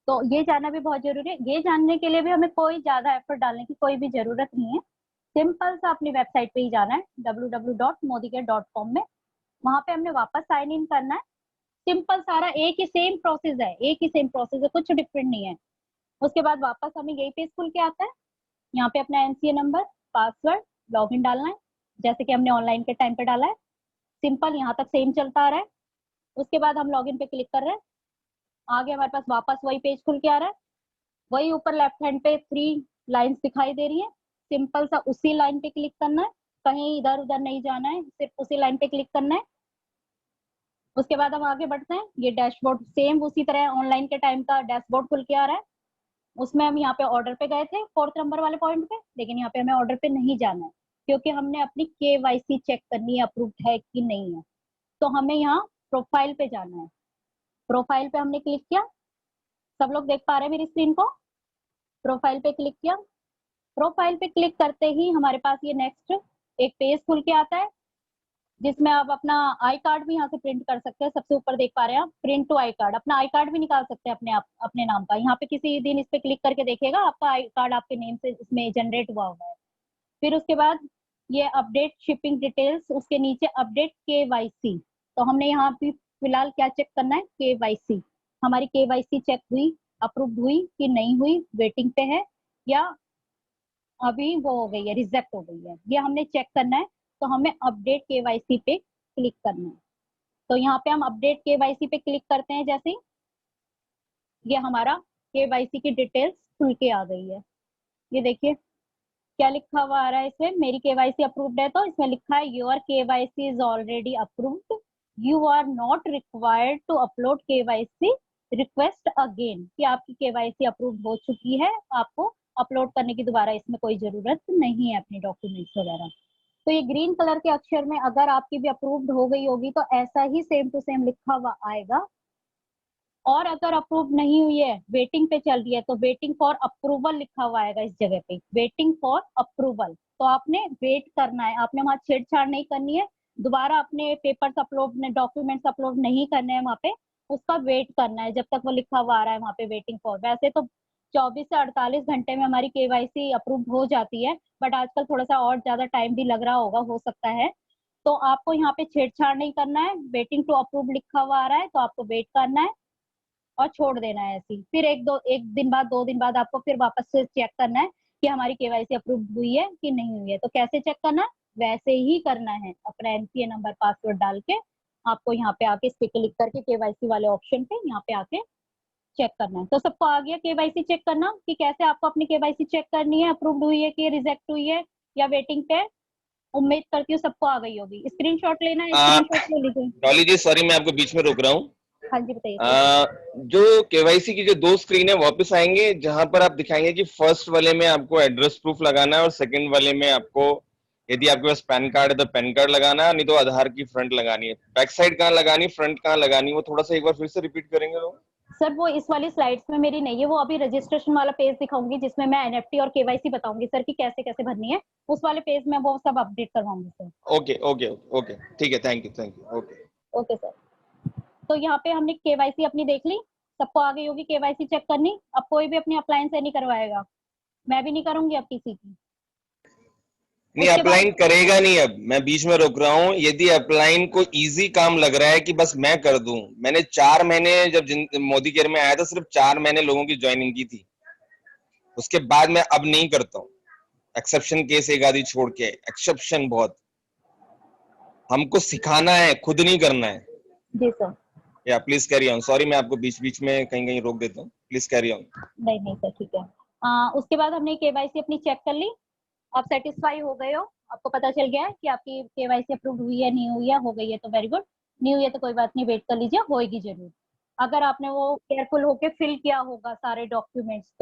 तो ये जानना भी बहुत जरूरी है। ये जानने के लिए भी हमें कोई ज्यादा एफर्ट डालने की कोई भी जरूरत नहीं है। सिंपल सा अपनी वेबसाइट पे ही जाना है, www.modicare.com में। वहां पे हमने वापस साइन इन करना है। सिंपल, सारा एक ही सेम प्रोसेस है, एक ही सेम प्रोसेस है, कुछ डिफरेंट नहीं है। उसके बाद वापस हमें यही पेज खुल के आता है। यहाँ पे अपना एनसीए नंबर, पासवर्ड, लॉगिन डालना है, जैसे कि हमने ऑनलाइन के टाइम पे डाला है। सिंपल, यहाँ तक सेम चलता आ रहा है। उसके बाद हम लॉगिन पे क्लिक कर रहे हैं, आगे हमारे पास वापस वही पेज खुल के आ रहा है। वही ऊपर लेफ्ट हैंड पे 3 लाइंस दिखाई दे रही है, सिंपल सा उसी लाइन पे क्लिक करना है, कहीं इधर उधर नहीं जाना है, सिर्फ उसी लाइन पे क्लिक करना है। उसके बाद हम आगे बढ़ते हैं। ये डैशबोर्ड सेम उसी तरह ऑनलाइन के टाइम का डैशबोर्ड खुल के आ रहा है। उसमें हम यहाँ पे ऑर्डर पे गए थे, 4th नंबर वाले पॉइंट पे, लेकिन यहाँ पे हमें ऑर्डर पे नहीं जाना है, क्योंकि हमने अपनी केवाईसी चेक करनी है अप्रूव्ड है कि नहीं है। तो हमें यहाँ प्रोफाइल पे जाना है। प्रोफाइल पे हमने क्लिक किया, सब लोग देख पा रहे हैं मेरी स्क्रीन को? प्रोफाइल पे क्लिक किया। प्रोफाइल पे क्लिक करते ही हमारे पास ये नेक्स्ट एक पेज खुल के आता है, जिसमें आप अपना आई कार्ड भी यहाँ से प्रिंट कर सकते हैं। सबसे ऊपर देख पा रहे हैं आप, प्रिंट टू आई कार्ड, अपना आई कार्ड भी निकाल सकते हैं अपने आप, अपने नाम का। यहाँ पे किसी दिन इस पे क्लिक करके देखिएगा, आपका आई कार्ड आपके नेम से इसमें जनरेट हुआ हुआ है। फिर उसके बाद ये अपडेट शिपिंग डिटेल्स, उसके नीचे अपडेट केवाईसी। तो हमने यहाँ पे फिलहाल क्या चेक करना है? केवाईसी। हमारी केवाईसी चेक हुई, अप्रूव हुई कि नहीं हुई, वेटिंग पे है, या अभी वो हो गई है, रिजेक्ट हो गई है, ये हमने चेक करना है। तो हमें अपडेट केवाईसी पे क्लिक करना है। तो यहाँ पे हम अपडेट केवाईसी पे क्लिक करते हैं, जैसे ही ये हमारा केवाईसी की डिटेल्स खुल के आ गई है। ये देखिए क्या लिखा हुआ आ रहा है इसमें, मेरी केवाईसी अप्रूव्ड है, तो इसमें लिखा है your KYC is already approved, you are not required to upload KYC request again, कि आपकी केवाईसी अप्रूव्ड हो चुकी है, आपको अपलोड करने की दोबारा इसमें कोई जरूरत नहीं है अपने डॉक्यूमेंट्स वगैरह। तो ये ग्रीन कलर के अक्षर में अगर आपकी भी अप्रूव्ड हो गई होगी तो ऐसा ही सेम टू सेम लिखा हुआ आएगा। और अगर अप्रूव नहीं हुई है, वेटिंग पे चल रही है, तो वेटिंग फॉर अप्रूवल लिखा हुआ आएगा इस जगह पे, वेटिंग फॉर अप्रूवल। तो आपने वेट करना है, आपने वहां छेड़छाड़ नहीं करनी है, दोबारा अपने पेपर्स अपलोड, डॉक्यूमेंट्स अपलोड नहीं करने हैं वहां पे, उसका वेट करना है जब तक वो लिखा हुआ आ रहा है वहां पे वेटिंग फॉर। वैसे तो 24 से 48 घंटे में हमारी केवाईसी अप्रूव हो जाती है, बट आजकल थोड़ा सा और ज्यादा टाइम भी लग रहा होगा, हो सकता है। तो आपको यहाँ पे छेड़छाड़ नहीं करना है, वेटिंग टू अप्रूव लिखा हुआ आ रहा है, तो आपको वेट करना है और छोड़ देना है ऐसी। फिर एक दिन बाद, 2 दिन बाद आपको फिर वापस से चेक करना है कि हमारी केवाईसी अप्रूव हुई है कि नहीं हुई है। तो कैसे चेक करना है, वैसे ही करना है, अपना एनपीए नंबर पासवर्ड डाल के आपको यहाँ पे आके इस पे क्लिक करके केवाईसी वाले ऑप्शन पे यहाँ पे आके चेक करना है। तो सबको आ गया केवाईसी चेक करना कि कैसे आपको अपनी केवाईसी चेक करनी है, अप्रूव्ड हुई है कि रिजेक्ट हुई है या वेटिंग पे। उम्मीद करती हूँ सबको आ गई होगी। स्क्रीनशॉट लेना है, स्क्रीनशॉट ले लीजिए। डॉली जी सॉरी मैं आपको बीच में रोक रहा हूँ। हाँ जी बताइए सर। जो केवाईसी की जो 2 स्क्रीन है वापस आएंगे, जहां पर आप दिखाएंगे कि फर्स्ट वाले में आपको एड्रेस प्रूफ लगाना है और सेकंड वाले में आपको यदि आपके पास पैन कार्ड है तो पैन कार्ड लगाना है, नहीं तो आधार की फ्रंट लगानी है। बैक साइड कहाँ लगानी, फ्रंट कहाँ लगानी, वो थोड़ा सा एक बार फिर से रिपीट करेंगे लोग। सर वो इस वाली स्लाइड्स में मेरी नहीं है, वो अभी रजिस्ट्रेशन वाला पेज दिखाऊंगी जिसमें मैं एनएफटी और केवाईसी बताऊंगी सर कि कैसे कैसे भरनी है। उस वाले पेज में वो सब अपडेट करवाऊंगी सर। ओके ओके ओके ठीक है, thank you okay. Okay sir. तो यहाँ पे हमने केवाईसी अपनी देख ली, सबको आ गई होगी केवाईसी चेक करनी। अब कोई भी अपनी अप्लायंस से नहीं करवाएगा, मैं भी नहीं करूंगी अब किसी की। नहीं उसके बाद अपलाइन करेगा नहीं। अब मैं बीच में रोक रहा हूँ, यदि अपलाइन को इजी काम लग रहा है कि बस मैं कर दूं, मैंने 4 महीने जब मोदी केयर में आया था सिर्फ 4 महीने लोगों की ज्वाइनिंग की थी, उसके बाद मैं अब नहीं करता हूँ। एक्सेप्शन केस एक आधी छोड़ के, एक्सेप्शन बहुत। हमको सिखाना है, खुद नहीं करना है। जी सर। या प्लीज कैरी ऑन। सॉरी मैं आपको बीच बीच में कहीं कहीं रोक देता हूँ, प्लीज कैरी ऑन। नहीं नहीं सर ठीक है। उसके बाद हमने केवाईसी अपनी चेक कर ली। आप सेटिस्फाई हो गए हो, आपको पता चल गया है कि आपकी केवाईसी अप्रूव हुई है नहीं हुई है, हो गई है तो वेरी गुड। नहीं हुई है तो कोई बात नहीं, वेट कर लीजिए, होएगी जरूर। अगर आपने वो केयरफुल होके फिल किया होगा सारे डॉक्यूमेंट्स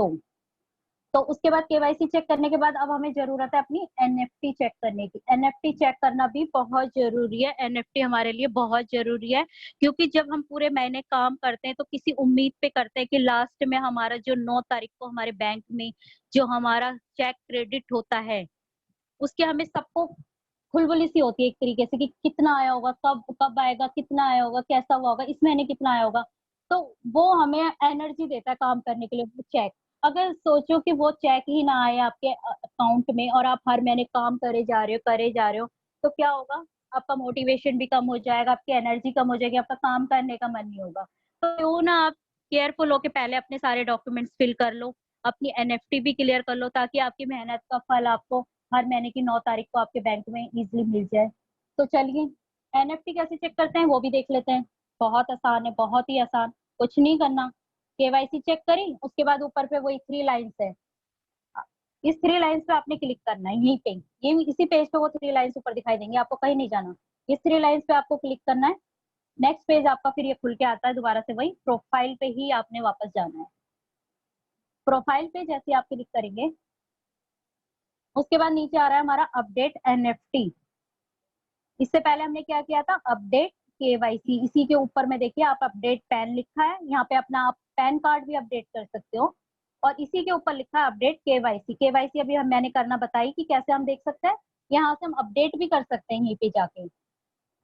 तो उसके बाद केवाईसी चेक करने के बाद अब हमें जरूरत है अपनी एनएफटी चेक करने की। एनएफटी चेक करना भी बहुत जरूरी है, एनएफटी हमारे लिए बहुत जरूरी है क्योंकि जब हम पूरे महीने काम करते हैं तो किसी उम्मीद पे करते हैं कि लास्ट में हमारा जो 9 तारीख को हमारे बैंक में जो हमारा चेक क्रेडिट होता है उसके हमें सबको खुलबुली सी होती है एक तरीके से कि कितना आया होगा, कब कब आएगा, कितना आया होगा, कैसा हुआ होगा, इस महीने कितना आया होगा। तो वो हमें एनर्जी देता है काम करने के लिए, वो चेक। अगर सोचो कि वो चेक ही ना आए आपके अकाउंट में और आप हर महीने काम करे जा रहे हो तो क्या होगा, आपका मोटिवेशन भी कम हो जाएगा, आपकी एनर्जी कम हो जाएगी, आपका काम करने का मन नहीं होगा। तो क्यों ना आप केयरफुल होके पहले अपने सारे डॉक्यूमेंट्स फिल कर लो, अपनी एनएफटी भी क्लियर कर लो ताकि आपकी मेहनत का फल आपको हर महीने की 9 तारीख को आपके बैंक में इजीली मिल जाए। तो चलिए एनएफटी कैसे चेक करते हैं वो भी देख लेते हैं। बहुत आसान है, बहुत ही आसान, कुछ नहीं करना। केवाईसी चेक करी, उसके बाद ऊपर पे वही 3 लाइन्स है, इस 3 लाइन्स पे आपने क्लिक करना है। यहीं पे ये इसी पेज पे वो 3 लाइन्स ऊपर दिखाई देंगी, आपको कहीं नहीं जाना। इस 3 लाइन्स पे आपको क्लिक करना है। नेक्स्ट पेज आपका फिर ये खुल के आता है, दोबारा से वही प्रोफाइल पे ही आपने वापस जाना है। प्रोफाइल पे जैसे आप क्लिक करेंगे उसके बाद नीचे आ रहा है हमारा अपडेट एनएफटी। इससे पहले हमने क्या किया था, अपडेट केवाईसी। इसी के ऊपर में देखिए आप अपडेट पैन लिखा है, यहाँ पे अपना आप पैन कार्ड भी अपडेट कर सकते हो और इसी के ऊपर लिखा है अपडेट केवाईसी। केवाईसी अभी मैंने करना बताई कि कैसे हम देख सकते हैं, यहाँ से हम अपडेट भी कर सकते हैं यहीं पे जाके।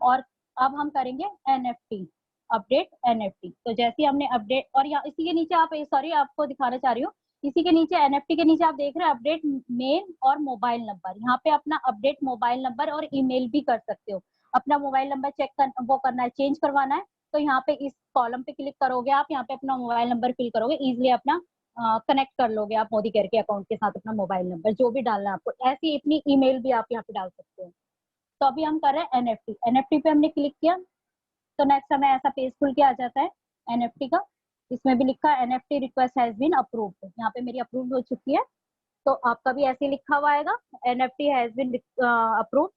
और अब हम करेंगे एनएफटी, अपडेट एनएफटी। तो जैसे हमने अपडेट और यहाँ इसी के नीचे आप, सॉरी आपको दिखाना चाह रही हूँ, इसी के नीचे एनएफटी के नीचे आप देख रहे हैं अपडेट मेल और मोबाइल नंबर। यहाँ पे अपना अपडेट मोबाइल नंबर और ईमेल भी कर सकते हो। अपना मोबाइल नंबर चेक कर वो करना है, चेंज करवाना है तो यहाँ पे इस कॉलम पे क्लिक करोगे आप, यहाँ पे अपना मोबाइल नंबर फिल करोगे, इजिली अपना कनेक्ट कर लोगे आप मोदी केयर के अकाउंट के साथ अपना मोबाइल नंबर जो भी डालना है आपको। ऐसी अपनी ईमेल भी आप यहाँ पे डाल सकते हो। तो अभी हम कर रहे हैं एनएफटी। एनएफटी पे हमने क्लिक किया तो नेक्स्ट हमें ऐसा पेज खुल के आ जाता है एनएफटी का। इसमें भी लिखा है NFT request has been approved, यहाँ पे मेरी अप्रूव हो चुकी है। तो आपका भी ऐसे ही लिखा हुआ आएगा एनएफटी हैज बीन अप्रूव्ड।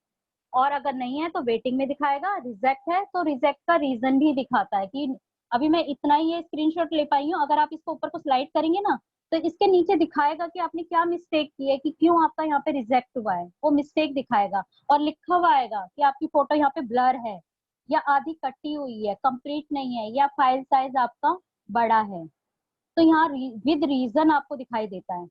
और अगर नहीं है तो वेटिंग में दिखाएगा, रिजेक्ट है तो रिजेक्ट का रीजन भी दिखाता है कि अभी मैं इतना ही ये स्क्रीनशॉट ले पाई हूँ। अगर आप इसको ऊपर को स्लाइड करेंगे ना तो इसके नीचे दिखाएगा कि आपने क्या मिस्टेक की है, कि क्यों आपका यहाँ पे रिजेक्ट हुआ है, वो मिस्टेक दिखाएगा। और लिखा हुआ आएगा कि आपकी फोटो यहाँ पे ब्लर है या आधी कटी हुई है, कंप्लीट नहीं है, या फाइल साइज आपका बड़ा है। तो यहाँ विद रीजन आपको दिखाई देता है।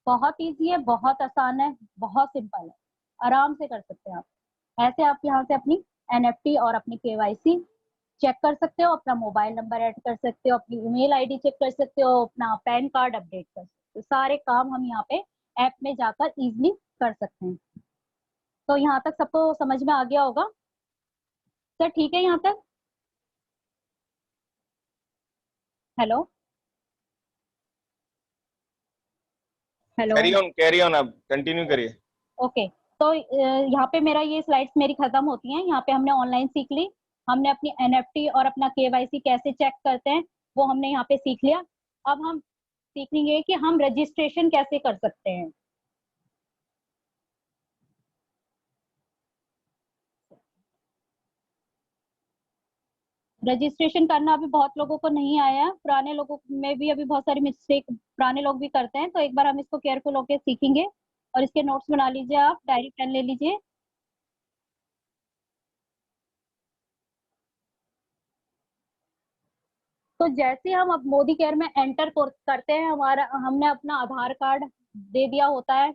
बहुत इजी है, बहुत आसान है, बहुत सिंपल है, आराम से कर सकते हैं आप। ऐसे आप यहाँ से अपनी एनएफटी और अपनी केवाईसी चेक कर सकते हो, अपना मोबाइल नंबर ऐड कर सकते हो, अपनी ईमेल आईडी चेक कर सकते हो, अपना पैन कार्ड अपडेट कर सकते हो। सारे काम हम यहाँ पे ऐप में जाकर इजिली कर सकते हैं। तो यहाँ तक सबको समझ में आ गया होगा सर? ठीक है यहाँ तक? Hello hello. कैरी ऑन, आप कंटिन्यू करिए। ओके, तो यहाँ पे मेरा ये स्लाइड्स मेरी खत्म होती हैं। यहाँ पे हमने ऑनलाइन सीख ली, हमने अपनी एनएफटी और अपना केवाईसी कैसे चेक करते हैं वो हमने यहाँ पे सीख लिया। अब हम सीखेंगे कि हम रजिस्ट्रेशन कैसे कर सकते हैं। रजिस्ट्रेशन करना अभी बहुत लोगों को नहीं आया, पुराने लोगों में भी अभी बहुत सारी मिस्टेक पुराने लोग भी करते हैं, तो एक बार हम इसको केयरफुल होकर सीखेंगे। और इसके नोट्स बना लीजिए, आप डायरी पेन ले लीजिए। तो जैसे हम अब मोदी केयर में एंटर करते हैं, हमारा हमने अपना आधार कार्ड दे दिया होता है,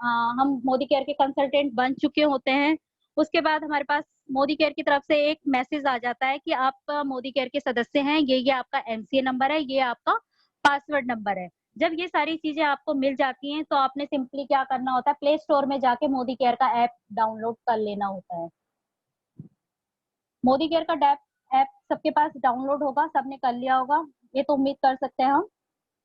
हम मोदी केयर के कंसल्टेंट बन चुके होते हैं। उसके बाद हमारे पास मोदी केयर की तरफ से एक मैसेज आ जाता है कि आप मोदी केयर के सदस्य हैं, ये आपका एमसीए नंबर है, ये आपका पासवर्ड नंबर है। जब ये सारी चीजें आपको मिल जाती हैं तो आपने सिंपली क्या करना होता है, प्ले स्टोर में जाके मोदी केयर का ऐप डाउनलोड कर लेना होता है। मोदी केयर का ऐप सबके पास डाउनलोड होगा, सबने कर लिया होगा, ये तो उम्मीद कर सकते हैं हम।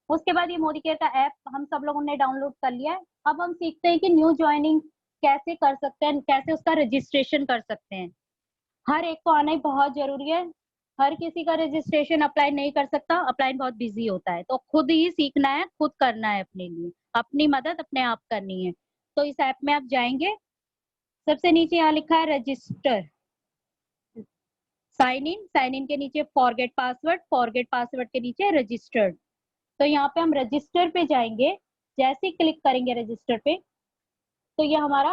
उसके बाद ये मोदी केयर का ऐप हम सब लोगों ने डाउनलोड कर लिया है। अब हम सीखते हैं कि न्यू ज्वाइनिंग कैसे कर सकते हैं, कैसे उसका रजिस्ट्रेशन कर सकते हैं। हर एक को आना ही बहुत जरूरी है, हर किसी का रजिस्ट्रेशन अप्लाई नहीं कर सकता, अप्लाई बहुत बिजी होता है, तो खुद ही सीखना है, खुद करना है, अपने लिए अपनी मदद अपने आप करनी है। तो इस ऐप में आप जाएंगे, सबसे नीचे यहाँ लिखा है रजिस्टर, साइन इन के नीचे फॉरगेट पासवर्ड के नीचे रजिस्टर्ड। तो यहाँ पे हम रजिस्टर पे जाएंगे, जैसे ही क्लिक करेंगे रजिस्टर पे तो ये हमारा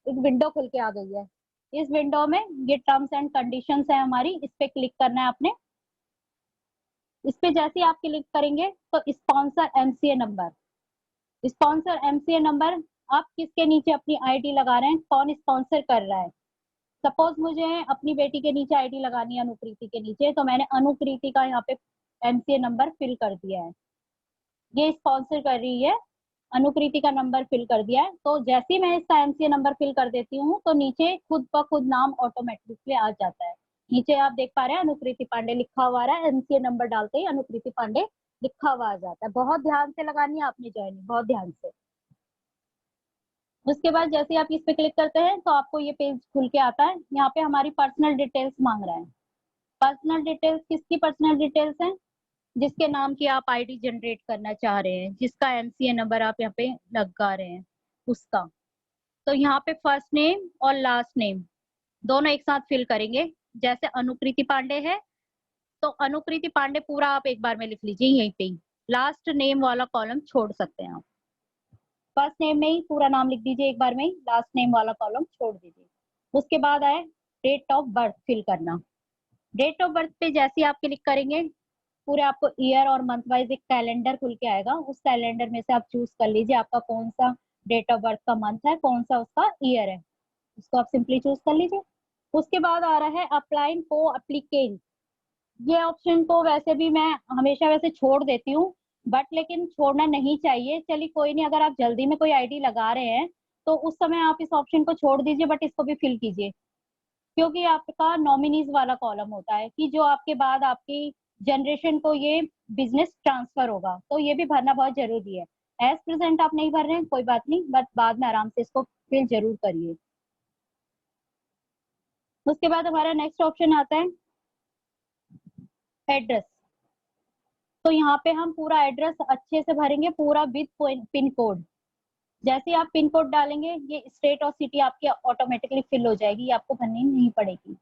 एक विंडो खुल के आ गई है। इस विंडो में ये टर्म्स एंड कंडीशंस है हमारी, इस पे क्लिक करना है आपने। इस पे जैसे ही आप क्लिक करेंगे तो स्पॉन्सर एमसीए नंबर आप किसके नीचे अपनी आईडी लगा रहे हैं, कौन स्पॉन्सर कर रहा है। सपोज मुझे अपनी बेटी के नीचे आईडी लगानी है अनुकृति के नीचे, तो मैंने अनुकृति का यहाँ पे एमसीए नंबर फिल कर दिया है। ये स्पॉन्सर कर रही है, अनुकृति का नंबर फिल कर दिया है। तो जैसे ही मैं इसका एमसीए नंबर फिल कर देती हूँ तो नीचे खुद ब खुद नाम ऑटोमेटिकली आ जाता है। नीचे आप देख पा रहे हैं अनुकृति पांडे लिखा हुआ है, एमसीए नंबर डालते ही अनुकृति पांडे लिखा हुआ आ जाता है। बहुत ध्यान से लगानी है आपने ज्वाइनिंग, बहुत ध्यान से। उसके बाद जैसे आप इस पे क्लिक करते हैं तो आपको ये पेज खुल के आता है। यहाँ पे हमारी पर्सनल डिटेल्स मांग रहा है। पर्सनल डिटेल्स किसकी पर्सनल डिटेल्स हैं, जिसके नाम की आप आईडी जनरेट करना चाह रहे हैं, जिसका एमसीए नंबर आप यहाँ पे लगा रहे हैं उसका। तो यहाँ पे फर्स्ट नेम और लास्ट नेम दोनों एक साथ फिल करेंगे। जैसे अनुकृति पांडे है तो अनुकृति पांडे पूरा आप एक बार में लिख लीजिए यहीं पे ही, लास्ट नेम वाला कॉलम छोड़ सकते हैं आप। फर्स्ट नेम में ही पूरा नाम लिख दीजिए एक बार में ही, लास्ट नेम वाला कॉलम छोड़ दीजिए। उसके बाद आए डेट ऑफ बर्थ फिल करना। डेट ऑफ बर्थ पे जैसे आप क्लिक करेंगे पूरे आपको ईयर और मंथ वाइज एक कैलेंडर खुल के आएगा। उस कैलेंडर में से आप चूज कर लीजिए आपका कौन सा डेट ऑफ बर्थ का मंथ है, कौन सा उसका ईयर है, उसको आप सिंपली चूज कर लीजिए। उसके बाद आ रहा है अप्लाइंग को एप्लीकेंट। ये ऑप्शन को वैसे भी मैं हमेशा वैसे छोड़ देती हूँ, बट लेकिन छोड़ना नहीं चाहिए। चलिए कोई नहीं, अगर आप जल्दी में कोई आईडी लगा रहे हैं तो उस समय आप इस ऑप्शन को छोड़ दीजिए, बट इसको भी फिल कीजिए, क्योंकि आपका नॉमिनीज वाला कॉलम होता है कि जो आपके बाद आपकी जनरेशन को ये बिजनेस ट्रांसफर होगा, तो ये भी भरना बहुत जरूरी है। एज प्रेजेंट आप नहीं भर रहे हैं कोई बात नहीं, बट बाद में आराम से इसको फिल जरूर करिए। उसके बाद हमारा नेक्स्ट ऑप्शन आता है एड्रेस। तो यहाँ पे हम पूरा एड्रेस अच्छे से भरेंगे, पूरा विद पिन कोड। जैसे आप पिन कोड डालेंगे ये स्टेट और सिटी आपकी ऑटोमेटिकली फिल हो जाएगी, ये आपको भरनी नहीं पड़ेगी।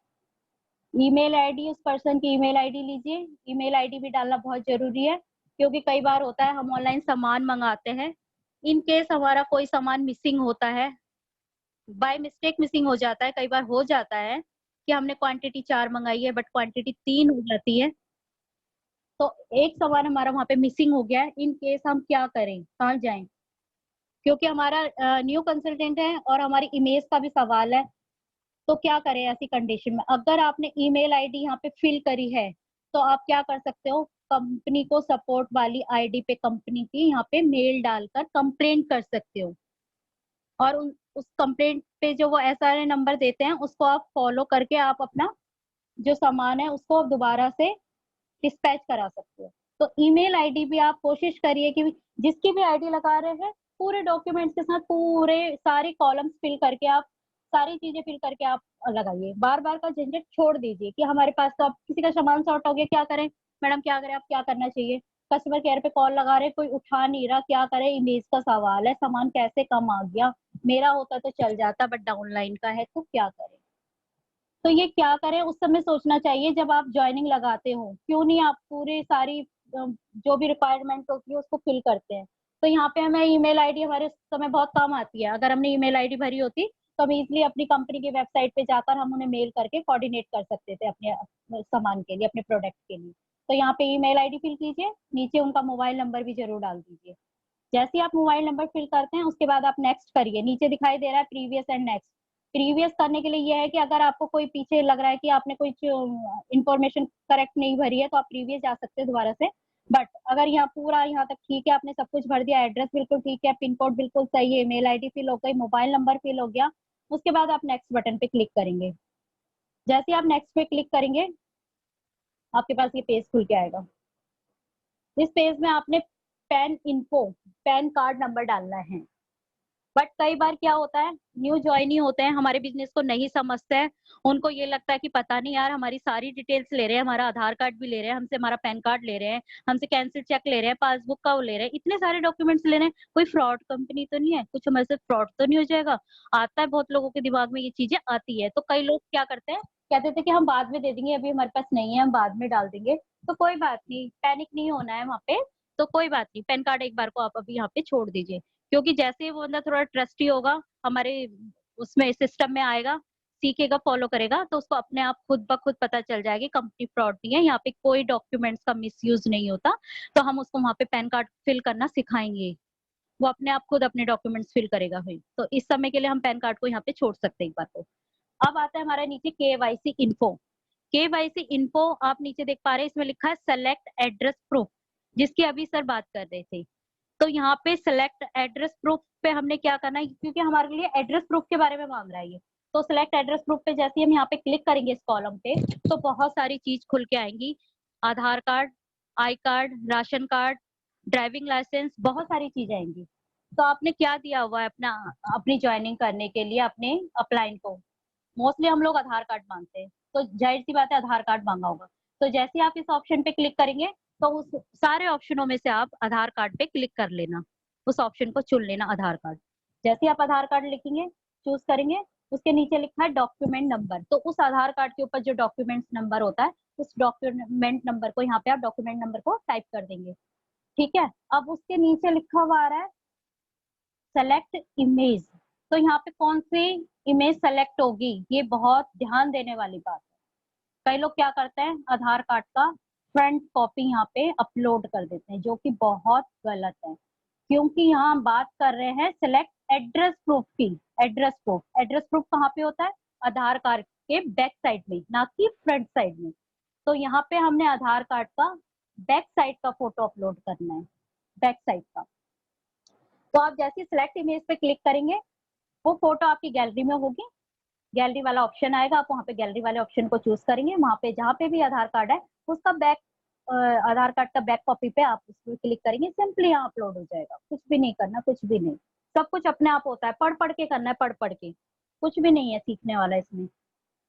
ईमेल आईडी, उस पर्सन की ईमेल आईडी लीजिए। ईमेल आईडी भी डालना बहुत जरूरी है, क्योंकि कई बार होता है हम ऑनलाइन सामान मंगाते हैं, इन केस हमारा कोई सामान मिसिंग होता है, बाय मिस्टेक मिसिंग हो जाता है, कई बार हो जाता है कि हमने क्वांटिटी 4 मंगाई है बट क्वांटिटी 3 हो जाती है, तो एक सामान हमारा वहां पे मिसिंग हो गया है। इन केस हम क्या करें, कहाँ जाएं, क्योंकि हमारा न्यू कंसल्टेंट है और हमारी इमेज का भी सवाल है। तो क्या करें ऐसी कंडीशन में, अगर आपने ईमेल आईडी यहाँ पे फिल करी है तो आप क्या कर सकते हो, कंपनी को सपोर्ट वाली आईडी पे कंपनी की यहाँ पे मेल डालकर कंप्लेंट कर सकते हो, और उस कंप्लेंट पे जो वो एसआरए नंबर देते हैं उसको आप फॉलो करके आप अपना जो सामान है उसको दोबारा से डिस्पैच करा सकते हो। तो ईमेल आईडी भी आप कोशिश करिए कि जिसकी भी आईडी लगा रहे हैं पूरे डॉक्यूमेंट्स के साथ पूरे सारे कॉलम्स फिल करके आप सारी चीजें फिल करके आप लगाइए। बार बार का झंझट छोड़ दीजिए कि हमारे पास तो अब किसी का सामान शॉर्ट हो गया, क्या करें मैडम, क्या करें, अब क्या करना चाहिए, कस्टमर केयर पे कॉल लगा रहे, कोई उठा नहीं रहा, क्या करें, इमेज का सवाल है, सामान कैसे कम आ गया, मेरा होता तो चल जाता बट डाउनलाइन का है तो क्या करें। तो ये क्या करें उस समय सोचना चाहिए जब आप ज्वाइनिंग लगाते हो, क्यों नहीं आप पूरी सारी जो भी रिक्वायरमेंट होती है उसको फिल करते हैं। तो यहाँ पे हमें ईमेल आईडी हमारे उस समय बहुत काम आती है, अगर हमने ईमेल आईडी भरी होती तो हम इजिली अपनी कंपनी की वेबसाइट पे जाकर हम उन्हें मेल करके कोऑर्डिनेट कर सकते थे अपने सामान के लिए, अपने प्रोडक्ट के लिए। तो यहाँ पे ईमेल आईडी फिल कीजिए, नीचे उनका मोबाइल नंबर भी जरूर डाल दीजिए। जैसे ही आप मोबाइल नंबर फिल करते हैं उसके बाद आप नेक्स्ट करिए, नीचे दिखाई दे रहा है प्रीवियस एंड नेक्स्ट। प्रीवियस करने के लिए यह है कि अगर आपको कोई पीछे लग रहा है कि आपने कुछ इंफॉर्मेशन करेक्ट नहीं भरी है तो आप प्रीवियस जा सकते हैं दोबारा से। बट अगर यहाँ पूरा यहाँ तक ठीक है, आपने सब कुछ भर दिया, एड्रेस बिल्कुल ठीक है, पिन कोड बिल्कुल सही है, ईमेल आईडी फिल हो गई, मोबाइल नंबर फिल हो गया, उसके बाद आप नेक्स्ट बटन पे क्लिक करेंगे। जैसे आप नेक्स्ट पे क्लिक करेंगे आपके पास ये पेज खुल के आएगा। इस पेज में आपने pan info, pan card number डालना है। बट कई बार क्या होता है, न्यू ज्वाइनी होते हैं, हमारे बिजनेस को नहीं समझते हैं, उनको ये लगता है कि पता नहीं यार हमारी सारी डिटेल्स ले रहे हैं, हमारा आधार कार्ड भी ले रहे हैं हमसे, हमारा पैन कार्ड ले रहे हैं हमसे, कैंसिल चेक ले रहे हैं, पासबुक का वो ले रहे हैं, इतने सारे डॉक्यूमेंट्स ले रहे हैं, कोई फ्रॉड कंपनी तो नहीं है, कुछ हमारे साथ फ्रॉड तो नहीं हो जाएगा। आता है, बहुत लोगों के दिमाग में ये चीजें आती है। तो कई लोग क्या करते हैं, कहते थे कि हम बाद में दे देंगे, अभी हमारे पास नहीं है, हम बाद में डाल देंगे। तो कोई बात नहीं, पैनिक नहीं होना है वहाँ पे। तो कोई बात नहीं, पैन कार्ड एक बार को आप अभी यहाँ पे छोड़ दीजिए, क्योंकि जैसे ही वो बंदा थोड़ा ट्रस्टी होगा, हमारे उसमें सिस्टम में आएगा, सीखेगा, फॉलो करेगा, तो उसको अपने आप खुद ब खुद पता चल जाएगा कि कंपनी फ्रॉड नहीं है, यहाँ पे कोई डॉक्यूमेंट्स का मिसयूज नहीं होता। तो हम उसको वहाँ पे पैन कार्ड फिल करना सिखाएंगे, वो अपने आप खुद अपने डॉक्यूमेंट्स फिल करेगा भाई। तो इस समय के लिए हम पैन कार्ड को यहाँ पे छोड़ सकते हैं एक बार को। अब आता है हमारे नीचे केवाईसी इन्फो। केवाईसी इन्फो आप नीचे देख पा रहे हैं, इसमें लिखा है सेलेक्ट एड्रेस प्रूफ, जिसकी अभी सर बात कर रहे थे। तो यहाँ पे सिलेक्ट एड्रेस प्रूफ पे हमने क्या करना है, क्योंकि हमारे लिए एड्रेस प्रूफ के बारे में मांग रहा है ये। तो सिलेक्ट एड्रेस प्रूफ पे जैसे हम यहाँ पे क्लिक करेंगे इस कॉलम पे, तो बहुत सारी चीज खुल के आएंगी, Aadhaar card, I card, ration card, driving licence, बहुत सारी चीजें आएंगी। तो आपने क्या दिया हुआ है अपना, अपनी ज्वाइनिंग करने के लिए अपने अपलाइन को, मोस्टली हम लोग आधार कार्ड मांगते हैं, तो जाहिर सी बात है आधार कार्ड मांगा होगा। तो जैसे ही आप इस ऑप्शन पे क्लिक करेंगे तो उस सारे ऑप्शनों में से आप आधार कार्ड पे क्लिक कर लेना, उस ऑप्शन को चुन लेना आधार कार्ड। जैसे ही आप आधार कार्ड लिखेंगे, चूज करेंगे, उसके नीचे लिखा है डॉक्यूमेंट नंबर, तो उस आधार कार्ड के ऊपर जो डॉक्यूमेंट नंबर होता है, उस डॉक्यूमेंट नंबर को यहाँ पे आप डॉक्यूमेंट नंबर को टाइप कर देंगे। ठीक है, अब उसके नीचे लिखा हुआ आ रहा है सेलेक्ट इमेज। तो यहाँ पे कौन सी इमेज सेलेक्ट होगी, ये बहुत ध्यान देने वाली बात है। कई लोग क्या करते हैं, आधार कार्ड का फ्रंट कॉपी यहाँ पे अपलोड कर देते हैं, जो कि बहुत गलत है, क्योंकि यहाँ हम बात कर रहे हैं सिलेक्ट एड्रेस प्रूफ की। एड्रेस प्रूफ, एड्रेस प्रूफ कहाँ पे होता है, आधार कार्ड के बैक साइड में, ना कि फ्रंट साइड में। तो यहाँ पे हमने आधार कार्ड का बैक साइड का फोटो अपलोड करना है, बैक साइड का। तो आप जैसे सिलेक्ट इमेज पे क्लिक करेंगे, वो फोटो आपकी गैलरी में होगी, गैलरी वाला ऑप्शन आएगा, आप वहाँ पे गैलरी वाले ऑप्शन को चूज करेंगे, वहाँ पे जहाँ पे भी आधार कार्ड है उसका बैक, आधार कार्ड का बैक कॉपी पे आप उस पर क्लिक करेंगे, सिंपली यहाँ अपलोड हो जाएगा, कुछ भी नहीं करना, कुछ भी नहीं, सब कुछ अपने आप होता है, पढ़ पढ़ के करना है, पढ़ पढ़ के, कुछ भी नहीं है सीखने वाला इसमें।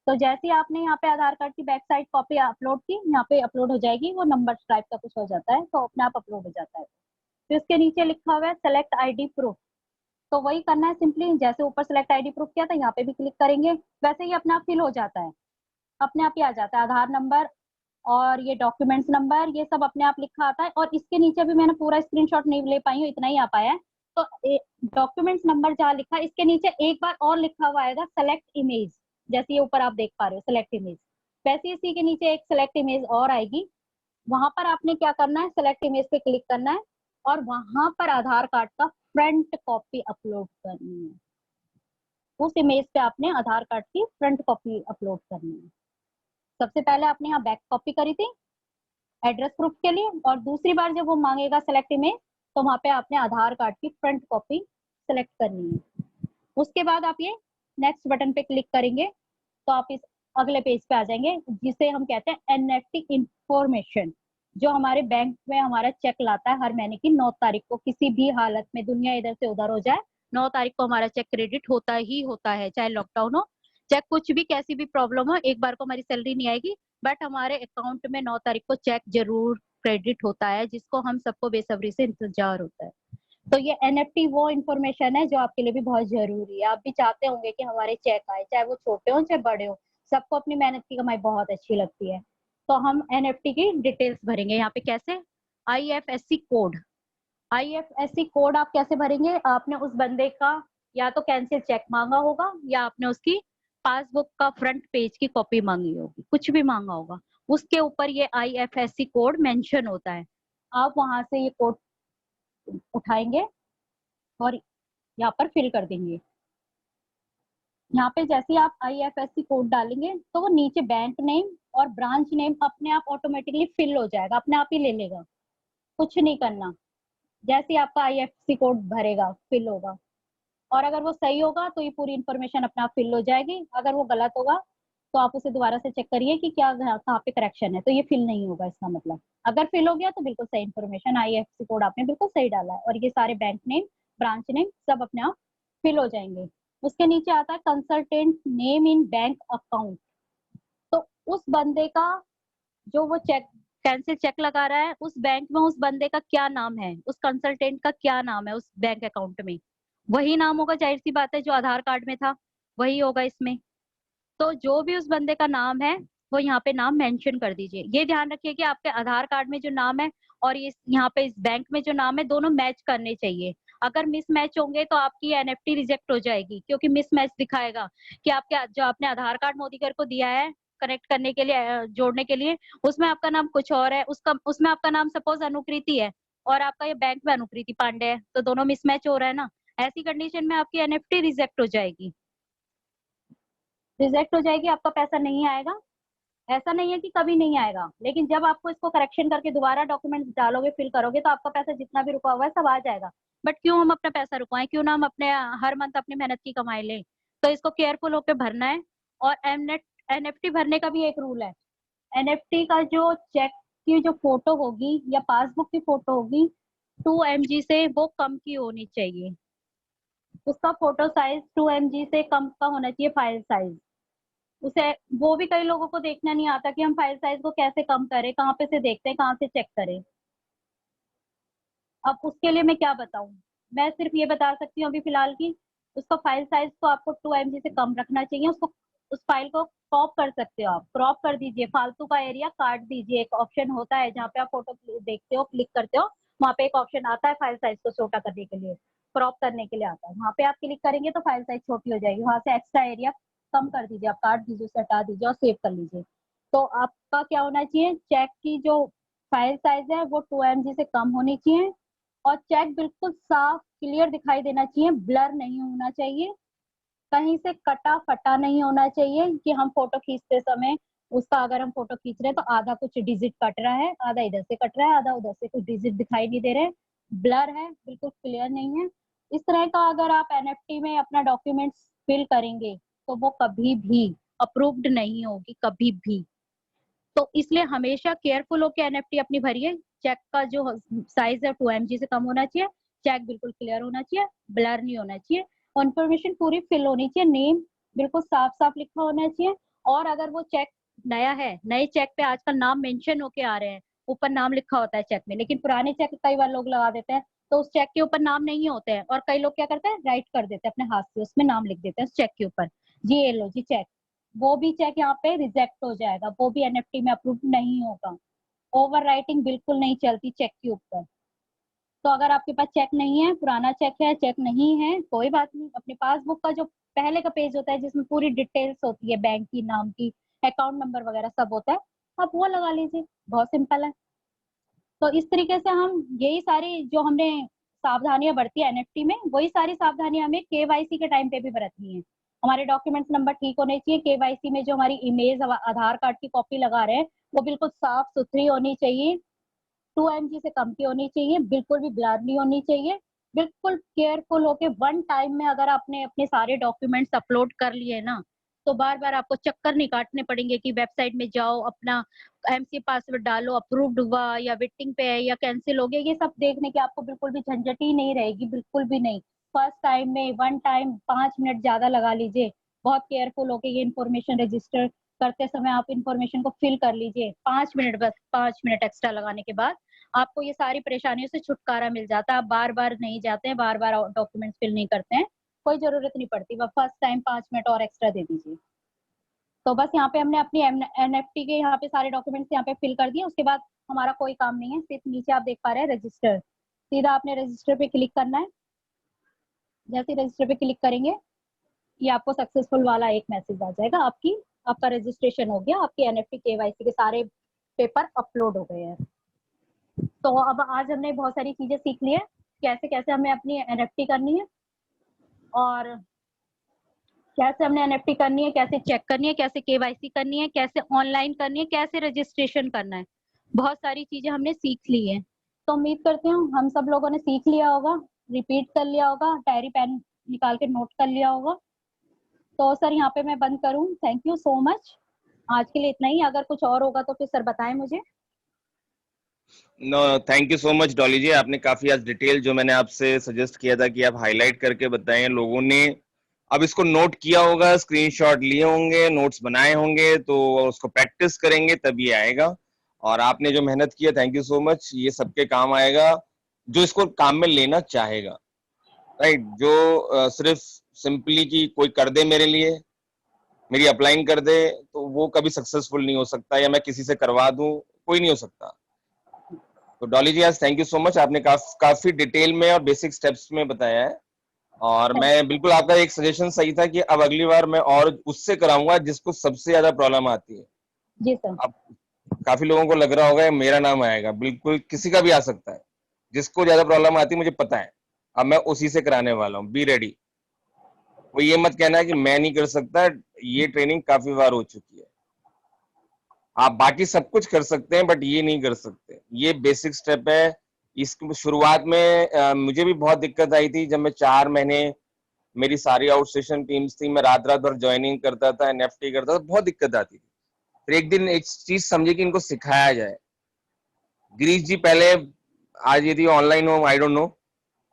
तो जैसे ही आपने यहाँ पे आधार कार्ड की बैक साइड कॉपी अपलोड की, यहाँ पे अपलोड हो जाएगी, वो नंबर टाइप का कुछ हो जाता है, तो अपने आप अपलोड हो जाता है। फिर उसके नीचे लिखा हुआ है सेलेक्ट आईडी प्रूफ, तो वही करना है सिंपली, जैसे ऊपर सेलेक्ट आईडी प्रूफ किया था, यहाँ पे भी क्लिक करेंगे, वैसे ही अपने आप फिल हो जाता है, अपने आप ही आ जाता है, आधार नंबर और ये डॉक्यूमेंट्स नंबर, ये सब अपने आप लिखा आता है। और इसके नीचे भी मैंने पूरा स्क्रीनशॉट नहीं ले पाई हूँ, इतना ही आ पाया है। तो डॉक्यूमेंट्स नंबर जहाँ लिखा है, इसके नीचे एक बार और लिखा हुआ आएगा सेलेक्ट इमेज, जैसे ये ऊपर आप देख पा रहे हो सेलेक्ट इमेज, वैसे इसी के नीचे एक सेलेक्ट इमेज और आएगी, वहां पर आपने क्या करना है, सेलेक्ट इमेज पे क्लिक करना है और वहां पर आधार कार्ड का फ्रंट कॉपी अपलोड करनी है। उस इमेज पे आपने आधार कार्ड की फ्रंट कॉपी अपलोड करनी है। सबसे पहले आपने यहाँ बैक कॉपी करी थी एड्रेस प्रूफ के लिए, और दूसरी बार जब वो मांगेगा सेलेक्ट इमेज, तो वहां पे आपने आधार कार्ड की फ्रंट कॉपी सेलेक्ट करनी है। उसके बाद आप ये नेक्स्ट बटन पे क्लिक करेंगे तो आप इस अगले पेज पे आ जाएंगे, जिसे हम कहते हैं एनएफटी इंफॉर्मेशन। जो हमारे बैंक में हमारा चेक लाता है हर महीने की 9 तारीख को, किसी भी हालत में दुनिया इधर से उधर हो जाए, 9 तारीख को हमारा चेक क्रेडिट होता ही होता है, चाहे लॉकडाउन हो, चाहे कुछ भी कैसी भी प्रॉब्लम हो, एक बार को हमारी सैलरी नहीं आएगी, बट हमारे अकाउंट में 9 तारीख को चेक जरूर क्रेडिट होता है, जिसको हम सबको बेसब्री से इंतजार होता है। तो ये एनएफटी वो इन्फॉर्मेशन है जो आपके लिए भी बहुत जरूरी है। आप भी चाहते होंगे कि हमारे चेक आए, चाहे वो छोटे हो चाहे बड़े हो, सबको अपनी मेहनत की कमाई बहुत अच्छी लगती है। तो हम एनएफटी की डिटेल्स भरेंगे यहाँ पे। कैसे? IFSC code. आईएफएससी कोड आप कैसे भरेंगे? आपने उस बंदे का या तो कैंसिल चेक मांगा होगा, या आपने उसकी पासबुक का फ्रंट पेज की कॉपी मांगी होगी, कुछ भी मांगा होगा, उसके ऊपर ये आईएफएससी कोड मेंशन होता है। आप वहां से ये कोड उठाएंगे और यहाँ पर फिल कर देंगे। यहाँ पे जैसे आप आईएफएससी कोड डालेंगे तो वो नीचे बैंक नेम और ब्रांच नेम अपने आप ऑटोमेटिकली फिल हो जाएगा, अपने आप ही ले लेगा, कुछ नहीं करना। जैसे ही आपका आईएफएससी कोड भरेगा, फिल होगा, और अगर वो सही होगा तो ये पूरी इन्फॉर्मेशन अपने आप फिल हो जाएगी। अगर वो गलत होगा तो आप उसे दोबारा से चेक करिए कि क्या कहाँ पे करेक्शन है, तो ये फिल नहीं होगा इसका मतलब। अगर फिल हो गया तो बिल्कुल सही इन्फॉर्मेशन, आईएफएससी कोड आपने बिल्कुल सही डाला है, और ये सारे बैंक नेम, ब्रांच नेम सब अपने आप फिल हो जाएंगे। उसके नीचे आता है consultant name in bank account. तो उस बंदे का जो वो चेक कैंसिल चेक लगा रहा है, उस बैंक में उस बंदे का क्या नाम है, उस कंसल्टेंट का क्या नाम है उस बैंक अकाउंट में, वही नाम होगा, जाहिर सी बात है, जो आधार कार्ड में था वही होगा इसमें। तो जो भी उस बंदे का नाम है वो यहाँ पे नाम मेंशन कर दीजिए। ये ध्यान रखिए कि आपके आधार कार्ड में जो नाम है और इस यहाँ पे इस बैंक में जो नाम है, दोनों मैच करने चाहिए। अगर मिसमैच होंगे तो आपकी एनएफटी रिजेक्ट हो जाएगी, क्योंकि मिसमैच दिखाएगा कि आपके जो आपने आधार कार्ड मोदीकर को दिया है कनेक्ट करने के लिए, जोड़ने के लिए, उसमें आपका नाम कुछ और है, उसमें आपका नाम सपोज अनुकृति है और आपका ये बैंक में अनुकृति पांडे है, तो दोनों मिसमैच हो रहा है ना। ऐसी कंडीशन में आपकी एनएफटी रिजेक्ट हो जाएगी, रिजेक्ट हो जाएगी, आपका पैसा नहीं आएगा। ऐसा नहीं है कि कभी नहीं आएगा, लेकिन जब आपको इसको करेक्शन करके दोबारा डॉक्यूमेंट डालोगे, फिल करोगे, तो आपका पैसा जितना भी रुका हुआ है सब आ जाएगा। बट क्यों हम अपना पैसा रुकवाएं, क्यों ना हम अपने हर मंथ अपनी मेहनत की कमाई लें। तो इसको केयरफुल होकर भरना है। और एनएफटी भरने का भी एक रूल है। एनएफटी का जो चेक की जो फोटो होगी या पासबुक की फोटो होगी, 2 MB से वो कम की होनी चाहिए। उसका फोटो साइज 2 MB से कम का होना चाहिए, फाइल साइज। उसे वो भी कई लोगों को देखना नहीं आता कि हम फाइल साइज को कैसे कम करें, कहाँ पे से देखते हैं, कहाँ से चेक करें। अब उसके लिए मैं क्या बताऊं, मैं सिर्फ ये बता सकती हूँ अभी फिलहाल की उसका फाइल साइज को आपको 2 MB से कम रखना चाहिए। उसको उस फाइल को क्रॉप कर सकते हो, आप क्रॉप कर दीजिए, फालतू का एरिया काट दीजिए। एक ऑप्शन होता है जहाँ पे आप फोटो देखते हो, क्लिक करते हो, वहाँ पे एक ऑप्शन आता है फाइल साइज को छोटा करने के लिए, क्रॉप करने के लिए आता है, वहाँ पे आप क्लिक करेंगे तो फाइल साइज छोटी हो जाएगी। वहां से एक्स्ट्रा एरिया कम कर दीजिए, आप काट दीजिए, उसे हटा दीजिए और सेव कर लीजिए। तो आपका क्या होना चाहिए, चेक की जो फाइल साइज है वो 2 MB से कम होनी चाहिए, और चेक बिल्कुल साफ क्लियर दिखाई देना चाहिए, ब्लर नहीं होना चाहिए, कहीं से कटा फटा नहीं होना चाहिए कि हम फोटो खींचते समय उसका, अगर हम फोटो खींच रहे हैं तो आधा कुछ डिजिट कट रहा है, आधा इधर से कट रहा है, आधा उधर से, कुछ डिजिट दिखाई नहीं दे रहे, ब्लर है, बिल्कुल क्लियर नहीं है। इस तरह का अगर आप एनएफटी में अपना डॉक्यूमेंट्स फिल करेंगे तो वो कभी भी अप्रूव्ड नहीं होगी, कभी भी। तो इसलिए हमेशा केयरफुल होकर एनएफटी अपनी भरिए। चेक का जो साइज है 2 MB से कम होना चाहिए, चेक बिल्कुल क्लियर होना चाहिए, ब्लर नहीं होना चाहिए, और इन्फॉर्मेशन पूरी फिल होनी चाहिए, नेम बिल्कुल साफ साफ लिखा होना चाहिए। और अगर वो चेक नया है, नए चेक पे आजकल नाम मेंशन होके आ रहे हैं, ऊपर नाम लिखा होता है चेक में, लेकिन पुराने चेक कई बार लोग लगा देते हैं, तो उस चेक के ऊपर नाम नहीं होते हैं, और कई लोग क्या करते हैं, राइट कर देते हैं अपने हाथ से, उसमें नाम लिख देते हैं उस चेक के ऊपर, जी ये लो जी चेक, वो भी चेक यहाँ पे रिजेक्ट हो जाएगा, वो भी एनएफटी में अप्रूव नहीं होगा। ओवर राइटिंग बिल्कुल नहीं चलती चेक के ऊपर। तो अगर आपके पास चेक नहीं है, पुराना चेक है, चेक नहीं है, कोई बात नहीं, अपने पासबुक का जो पहले का पेज होता है जिसमें पूरी डिटेल्स होती है, बैंक की, नाम की, अकाउंट नंबर वगैरह सब होता है, आप वो लगा लीजिए, बहुत सिंपल है। तो इस तरीके से हम यही सारी जो हमने सावधानियां बरती है एनएफटी में, वही सारी सावधानियां हमें केवाईसी के टाइम पे भी बरतनी है। हमारे डॉक्यूमेंट्स नंबर ठीक होने चाहिए, केवाईसी में जो हमारी इमेज आधार कार्ड की कॉपी लगा रहे हैं वो बिल्कुल साफ सुथरी होनी चाहिए, 2 MB से कम की होनी चाहिए, बिल्कुल भी ब्लर नहीं होनी चाहिए। बिल्कुल केयरफुल होके वन टाइम में अगर आपने अपने सारे डॉक्यूमेंट्स अपलोड कर लिए ना, तो बार बार आपको चक्कर नहीं काटने पड़ेंगे कि वेबसाइट में जाओ, अपना एमसी पासवर्ड डालो, अप्रूव्ड हुआ या वेटिंग पे है या कैंसिल हो गया, ये सब देखने की आपको बिल्कुल भी झंझट ही नहीं रहेगी, बिल्कुल भी नहीं। फर्स्ट टाइम में वन टाइम 5 मिनट ज्यादा लगा लीजिए, बहुत केयरफुल होके ये इन्फॉर्मेशन रजिस्टर करते समय आप इन्फॉर्मेशन को फिल कर लीजिए, 5 मिनट, बस 5 मिनट एक्स्ट्रा लगाने के बाद आपको ये सारी परेशानियों से छुटकारा मिल जाता है। आप बार बार नहीं जाते हैं, बार बार डॉक्यूमेंट्स फिल नहीं करते हैं, कोई जरूरत नहीं पड़ती, बस फर्स्ट टाइम 5 मिनट और एक्स्ट्रा दे दीजिए। तो बस यहाँ पे हमने अपनी एनएफटी के यहाँ पे सारे डॉक्यूमेंट्स यहाँ पे फिल कर दिए, उसके बाद हमारा कोई काम नहीं है, सिर्फ नीचे आप देख पा रहे हैं रजिस्टर, सीधा आपने रजिस्टर पे क्लिक करना है। जैसे रजिस्टर पे क्लिक करेंगे ये आपको सक्सेसफुल वाला एक मैसेज आ जाएगा, आपका रजिस्ट्रेशन हो गया, आपकी एनएफटी केवाईसी के सारे पेपर अपलोड हो गए हैं। तो अब आज हमने बहुत सारी चीजें सीख ली है, कैसे कैसे हमें अपनी एनएफटी करनी है और कैसे हमने एनएफटी करनी है, कैसे चेक करनी है, कैसे केवाईसी करनी है, कैसे ऑनलाइन करनी है, कैसे रजिस्ट्रेशन करना है। बहुत सारी चीजें हमने सीख ली है। तो उम्मीद करती हूँ हम सब लोगों ने सीख लिया होगा, रिपीट कर लिया होगा, डायरी पेन निकाल के नोट कर लिया होगा। तो सर यहाँ पे मैं बंद करूँ, थैंक यू सो मच, आज के लिए इतना ही। अगर कुछ और होगा तो फिर सर बताएं मुझे। No, thank you so much Dolly ji, आपने काफी आज डिटेल जो मैंने आपसे सजेस्ट किया था कि आप हाईलाइट करके बताएं, लोगों ने अब इसको नोट किया होगा, स्क्रीनशॉट लिए होंगे, नोट्स बनाए होंगे, तो उसको प्रैक्टिस करेंगे तब ये आएगा। और आपने जो मेहनत की है, थैंक यू सो मच, ये सबके काम आएगा जो इसको काम में लेना चाहेगा, राइट। जो सिर्फ सिंपली कि कोई कर दे मेरे लिए, मेरी अपलाइन कर दे, तो वो कभी सक्सेसफुल नहीं हो सकता, या मैं किसी से करवा दूं, कोई नहीं हो सकता। तो डॉली जी आज थैंक यू सो मच, आपने काफी डिटेल में और बेसिक स्टेप्स में बताया है। और मैं बिल्कुल, आपका एक सजेशन सही था कि अब अगली बार मैं और उससे कराऊंगा जिसको सबसे ज्यादा प्रॉब्लम आती है। जी सर। अब काफी लोगों को लग रहा होगा मेरा नाम आएगा, बिल्कुल किसी का भी आ सकता है, जिसको ज्यादा प्रॉब्लम आती है मुझे पता है, अब मैं उसी से कराने वाला हूँ, बी रेडी। वो ये मत कहना है कि मैं नहीं कर सकता, ये ट्रेनिंग काफी बार हो चुकी है। आप बाकी सब कुछ कर सकते हैं बट ये नहीं कर सकते, ये बेसिक स्टेप है। इस शुरुआत में मुझे भी बहुत दिक्कत आई थी, जब मैं 4 महीने मेरी सारी आउटस्टेशन टीम्स थी, मैं रात रात भर ज्वाइनिंग करता था, एनएफटी करता था, बहुत दिक्कत आती थी। फिर एक दिन एक चीज समझे कि इनको सिखाया जाए। गिरीश जी पहले, आज यदि ऑनलाइन हो आई डोंट नो,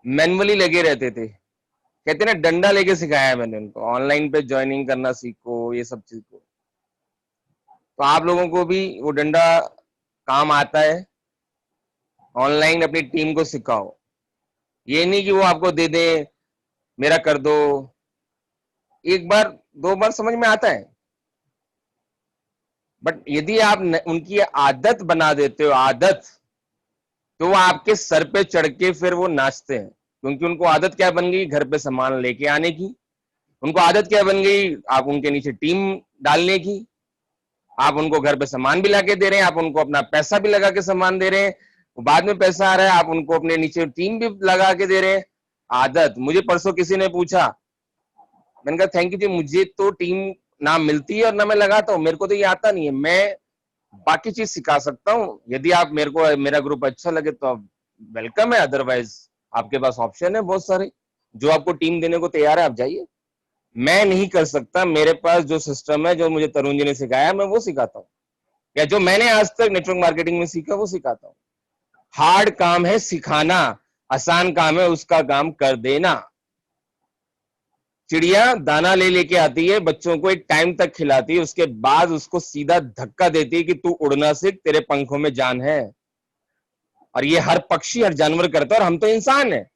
मैनुअली लगे रहते थे, कहते ना डंडा लेके सिखाया मैंने उनको, ऑनलाइन पे ज्वाइनिंग करना सीखो, ये सब चीज को। तो आप लोगों को भी वो डंडा काम आता है, ऑनलाइन अपनी टीम को सिखाओ। ये नहीं कि वो आपको दे दे, मेरा कर दो, एक बार 2 बार समझ में आता है, बट यदि आप उनकी आदत बना देते हो, आदत, तो वो आपके सर पे चढ़ के फिर वो नाचते हैं, क्योंकि उनको आदत क्या बन गई, घर पे सामान लेके आने की। उनको आदत क्या बन गई, आप उनके नीचे टीम डालने की। आप उनको घर पे सामान भी लाके दे रहे हैं, आप उनको अपना पैसा भी लगा के सामान दे रहे हैं, बाद में पैसा आ रहा है, आप उनको अपने नीचे टीम भी लगा के दे रहे हैं। आदत। मुझे परसों किसी ने पूछा, मैंने कहा थैंक यू जी, मुझे तो टीम ना मिलती है और ना मैं लगाता हूँ, मेरे को तो ये आता नहीं है। मैं बाकी चीज सिखा सकता हूँ, यदि आप मेरे को, मेरा ग्रुप अच्छा लगे तो आप वेलकम है, अदरवाइज आपके पास ऑप्शन है बहुत सारे, जो आपको टीम देने को तैयार है, आप जाइए। मैं नहीं कर सकता, मेरे पास जो सिस्टम है, जो मुझे तरुण जी ने सिखाया, मैं वो सिखाता हूँ, या जो मैंने आज तक नेटवर्क मार्केटिंग में सीखा वो सिखाता हूँ। हार्ड काम है सिखाना, आसान काम है उसका काम कर देना। चिड़िया दाना ले लेके आती है, बच्चों को एक टाइम तक खिलाती है, उसके बाद उसको सीधा धक्का देती है कि तू उड़ना सीख, तेरे पंखों में जान है। और ये हर पक्षी, हर जानवर करता है, और हम तो इंसान है।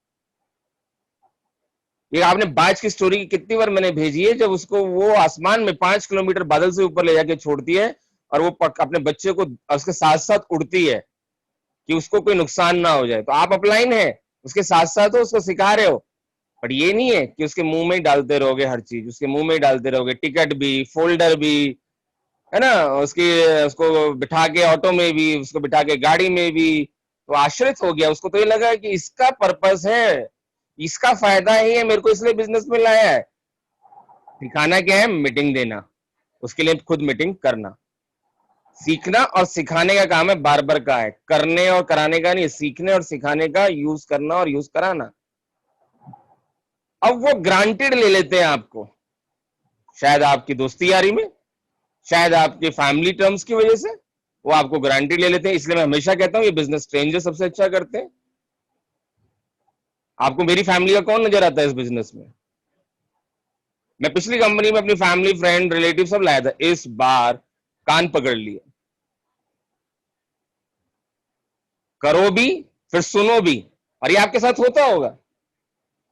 ये आपने बाज की स्टोरी कितनी बार मैंने भेजी है, जब उसको वो आसमान में 5 किलोमीटर बादल से ऊपर ले जाके छोड़ती है, और वो अपने बच्चे को उसके साथ साथ उड़ती है कि उसको कोई नुकसान ना हो जाए। तो आप अपलाइन है, उसके साथ साथ हो, उसको सिखा रहे हो, बट ये नहीं है कि उसके मुंह में ही डालते रहोगे, हर चीज उसके मुंह में ही डालते रहोगे, टिकट भी, फोल्डर भी, है ना, उसको बिठा के ऑटो में भी, उसको बिठा के गाड़ी में भी। तो आश्रित हो गया, उसको तो ये लगा कि इसका पर्पस है, इसका फायदा ही है, मेरे को इसलिए बिजनेस में लाया है। सिखाना क्या है, मीटिंग देना, उसके लिए खुद मीटिंग करना। सीखना और सिखाने का काम है, बार बार का है, करने और कराने का नहीं, सीखने और सिखाने का, यूज करना और यूज कराना। अब वो ग्रांटेड ले लेते हैं आपको, शायद आपकी दोस्ती यारी में, शायद आपके फैमिली टर्म्स की वजह से वो आपको गारंटी ले लेते हैं। इसलिए मैं हमेशा कहता हूं ये बिजनेस स्ट्रेंजर सबसे अच्छा करते हैं। आपको मेरी फैमिली का कौन नजर आता है इस बिजनेस में? मैं पिछली कंपनी में अपनी फैमिली, फ्रेंड, रिलेटिव सब लाया था, इस बार कान पकड़ लिए, करो भी फिर सुनो भी। और ये आपके साथ होता होगा,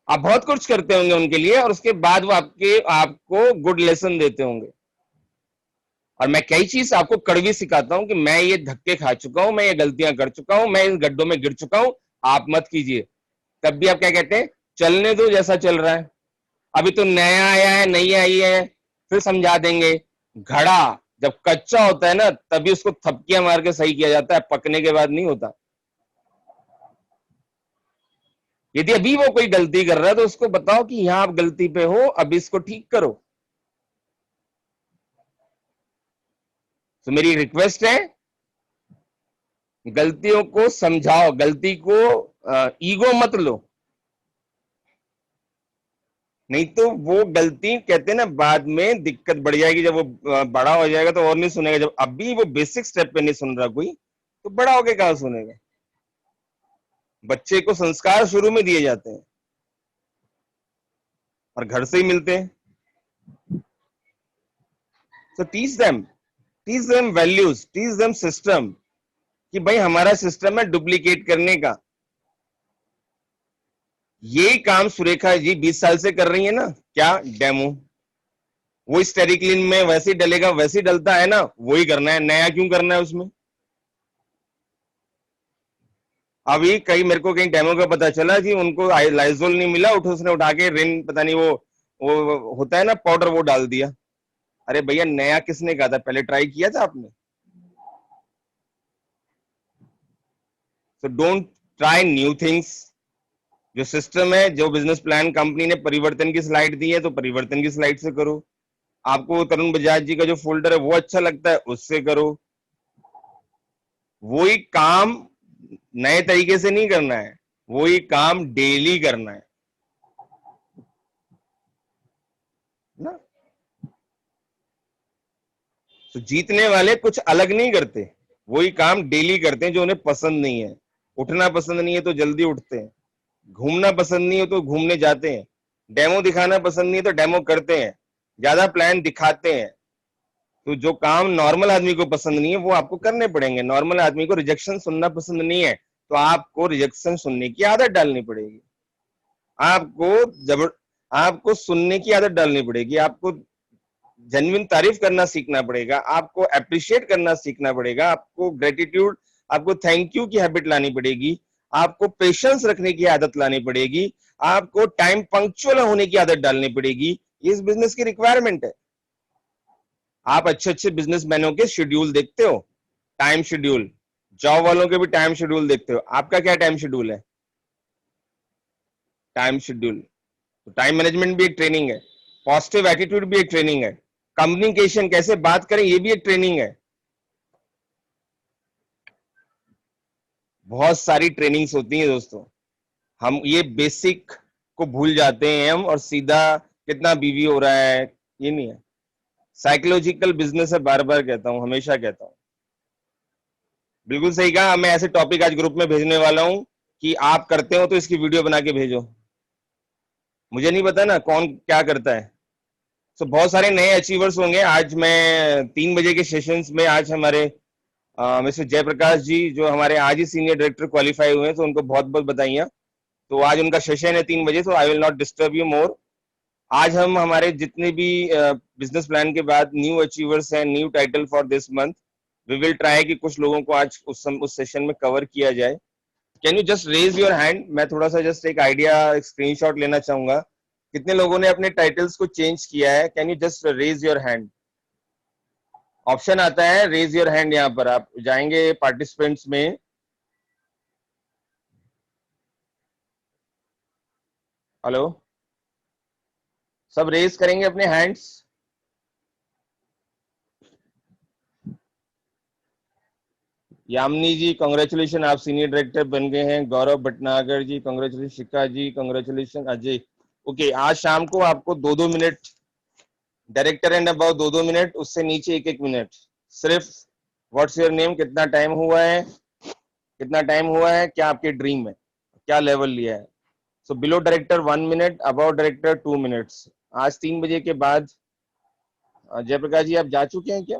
आप बहुत कुछ करते होंगे उनके लिए और उसके बाद वो आपको गुड लेसन देते होंगे। और मैं कई चीज आपको कड़वी सिखाता हूं कि मैं ये धक्के खा चुका हूं, मैं ये गलतियां कर चुका हूं, मैं इन गड्ढों में गिर चुका हूं, आप मत कीजिए। तब भी आप क्या कहते हैं, चलने दो जैसा चल रहा है, अभी तो नया आया है, नई आई है, फिर समझा देंगे। घड़ा जब कच्चा होता है ना तभी उसको थपकियां मार के सही किया जाता है, पकने के बाद नहीं होता। यदि अभी वो कोई गलती कर रहा है तो उसको बताओ कि यहां आप गलती पे हो, अभी इसको ठीक करो। तो मेरी रिक्वेस्ट है, गलतियों को समझाओ, गलती को ईगो मत लो, नहीं तो वो गलती कहते हैं ना बाद में दिक्कत बढ़ जाएगी। जब वो बड़ा हो जाएगा तो और नहीं सुनेगा। जब अभी वो बेसिक स्टेप पे नहीं सुन रहा कोई, तो बड़ा होके कहां सुनेगा? बच्चे को संस्कार शुरू में दिए जाते हैं और घर से ही मिलते हैं। So teach them values, teach them system, कि भाई हमारा सिस्टम है डुप्लीकेट करने का। ये काम सुरेखा जी 20 साल से कर रही है ना, क्या डेमो, वो स्टेरिक्लिन में वैसे ही डलेगा, वैसे ही डलता है ना, वही करना है, नया क्यों करना है उसमें? अभी कई मेरे को कहीं डेमो का पता चला कि उनको लाइजोल नहीं मिला, उसने उठा के रिन पता नहीं वो होता है ना पाउडर, वो डाल दिया। अरे भैया नया किसने कहा था, पहले ट्राई किया था आपने? So don't try new things. जो सिस्टम है, जो बिजनेस प्लान कंपनी ने परिवर्तन की स्लाइड दी है तो परिवर्तन की स्लाइड से करो। आपको तरुण बजाज जी का जो फोल्डर है वो अच्छा लगता है, उससे करो। वही काम नए तरीके से नहीं करना है, वही काम डेली करना है ना। तो जीतने वाले कुछ अलग नहीं करते, वही काम डेली करते हैं जो उन्हें पसंद नहीं है। उठना पसंद नहीं है तो जल्दी उठते हैं, घूमना पसंद नहीं है तो घूमने जाते हैं, डेमो दिखाना पसंद नहीं है तो डेमो करते हैं, ज्यादा प्लान दिखाते हैं। तो जो काम नॉर्मल आदमी को पसंद नहीं है वो आपको करने पड़ेंगे। नॉर्मल आदमी को रिजेक्शन सुनना पसंद नहीं है तो आपको रिजेक्शन सुनने की आदत डालनी पड़ेगी। आपको जबर आपको सुनने की आदत डालनी पड़ेगी, आपको जेन्युइन तारीफ करना सीखना पड़ेगा, आपको अप्रिशिएट करना सीखना पड़ेगा, आपको ग्रेटिट्यूड, आपको थैंक यू की हैबिट लानी पड़ेगी, आपको पेशेंस रखने की आदत लानी पड़ेगी, आपको टाइम पंक्चुअल होने की आदत डालनी पड़ेगी। ये इस बिजनेस की रिक्वायरमेंट है। आप अच्छे अच्छे बिजनेसमैनों के शेड्यूल देखते हो, टाइम शेड्यूल, जॉब वालों के भी टाइम शेड्यूल देखते हो। आपका क्या टाइम शेड्यूल है? टाइम शेड्यूल, तो टाइम मैनेजमेंट भी एक ट्रेनिंग है, पॉजिटिव एटीट्यूड भी एक ट्रेनिंग है, कम्युनिकेशन कैसे बात करें ये भी एक ट्रेनिंग है। बहुत सारी ट्रेनिंग्स होती हैं दोस्तों। हम ये बेसिक को भूल जाते हैं हम, और सीधा कितना बीवी हो रहा है, ये नहीं है। साइकोलॉजिकल बिजनेस है, बार बार कहता हूं, हमेशा कहता हूं। बिल्कुल सही कहा। मैं ऐसे टॉपिक आज ग्रुप में भेजने वाला हूं कि आप करते हो तो इसकी वीडियो बना के भेजो। मुझे नहीं पता ना कौन क्या करता है। सो बहुत सारे नए अचीवर्स होंगे। आज मैं 3 बजे के सेशंस में, आज हमारे मिस्टर जयप्रकाश जी जो हमारे आज ही सीनियर डायरेक्टर क्वालिफाई हुए हैं, तो उनको बहुत बहुत बधाइयां। तो आज उनका सेशन है 3 बजे, तो I will not disturb you more. आज हम हमारे जितने भी बिजनेस प्लान के बाद न्यू अचीवर्स हैं, new title for this month, we will try कि कुछ लोगों को आज उस सेशन में कवर किया जाए। Can you just raise your hand? मैं थोड़ा सा जस्ट एक आइडिया, एक स्क्रीनशॉट लेना चाहूंगा। कितने लोगों ने अपने टाइटल्स को चेंज किया है? Can you just raise your hand? Option आता है रेज योर हैंड, यहाँ पर आप जाएंगे पार्टिसिपेंट्स में। हेलो, सब रेज करेंगे अपने हैंड्स? यामिनी जी कांग्रेचुलेशन, आप सीनियर डायरेक्टर बन गए हैं। गौरव भटनागर जी कांग्रेचुलेशन, शिखा जी कांग्रेचुलेशन, अजय। ओके, आज शाम को आपको 2-2 minute director and about 2-2 minute, उससे नीचे 1-1 मिनट। सिर्फ व्हाट्स योर नेम, कितना टाइम हुआ है, कितना टाइम हुआ है, क्या आपकी ड्रीम है, क्या लेवल लिया है। So below director 1 minute, about director 2 minutes. आज 3 बजे के बाद जयप्रकाश जी आप जा चुके हैं क्या?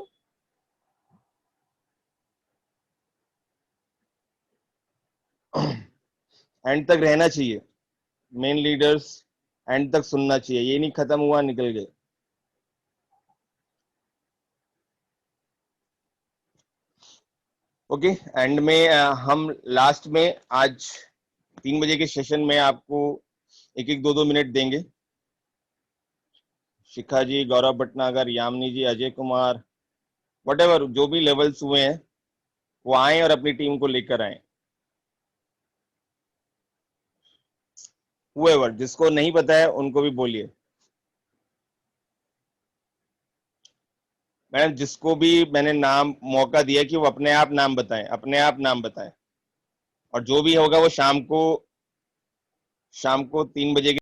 एंड तक रहना चाहिए, मेन लीडर्स एंड तक सुनना चाहिए, ये नहीं खत्म हुआ निकल गए। ओके, एंड में हम लास्ट में आज 3 बजे के सेशन में आपको 1-1, 2-2 मिनट देंगे। शिखा जी, गौरव भटनागर, यामिनी जी, अजय कुमार, वटेवर जो भी लेवल्स हुए हैं वो आए और अपनी टीम को लेकर आए। हुएवर जिसको नहीं पता है उनको भी बोलिए। मैडम जिसको भी मैंने नाम मौका दिया कि वो अपने आप नाम बताएं, अपने आप नाम बताएं, और जो भी होगा वो शाम को 3 बजे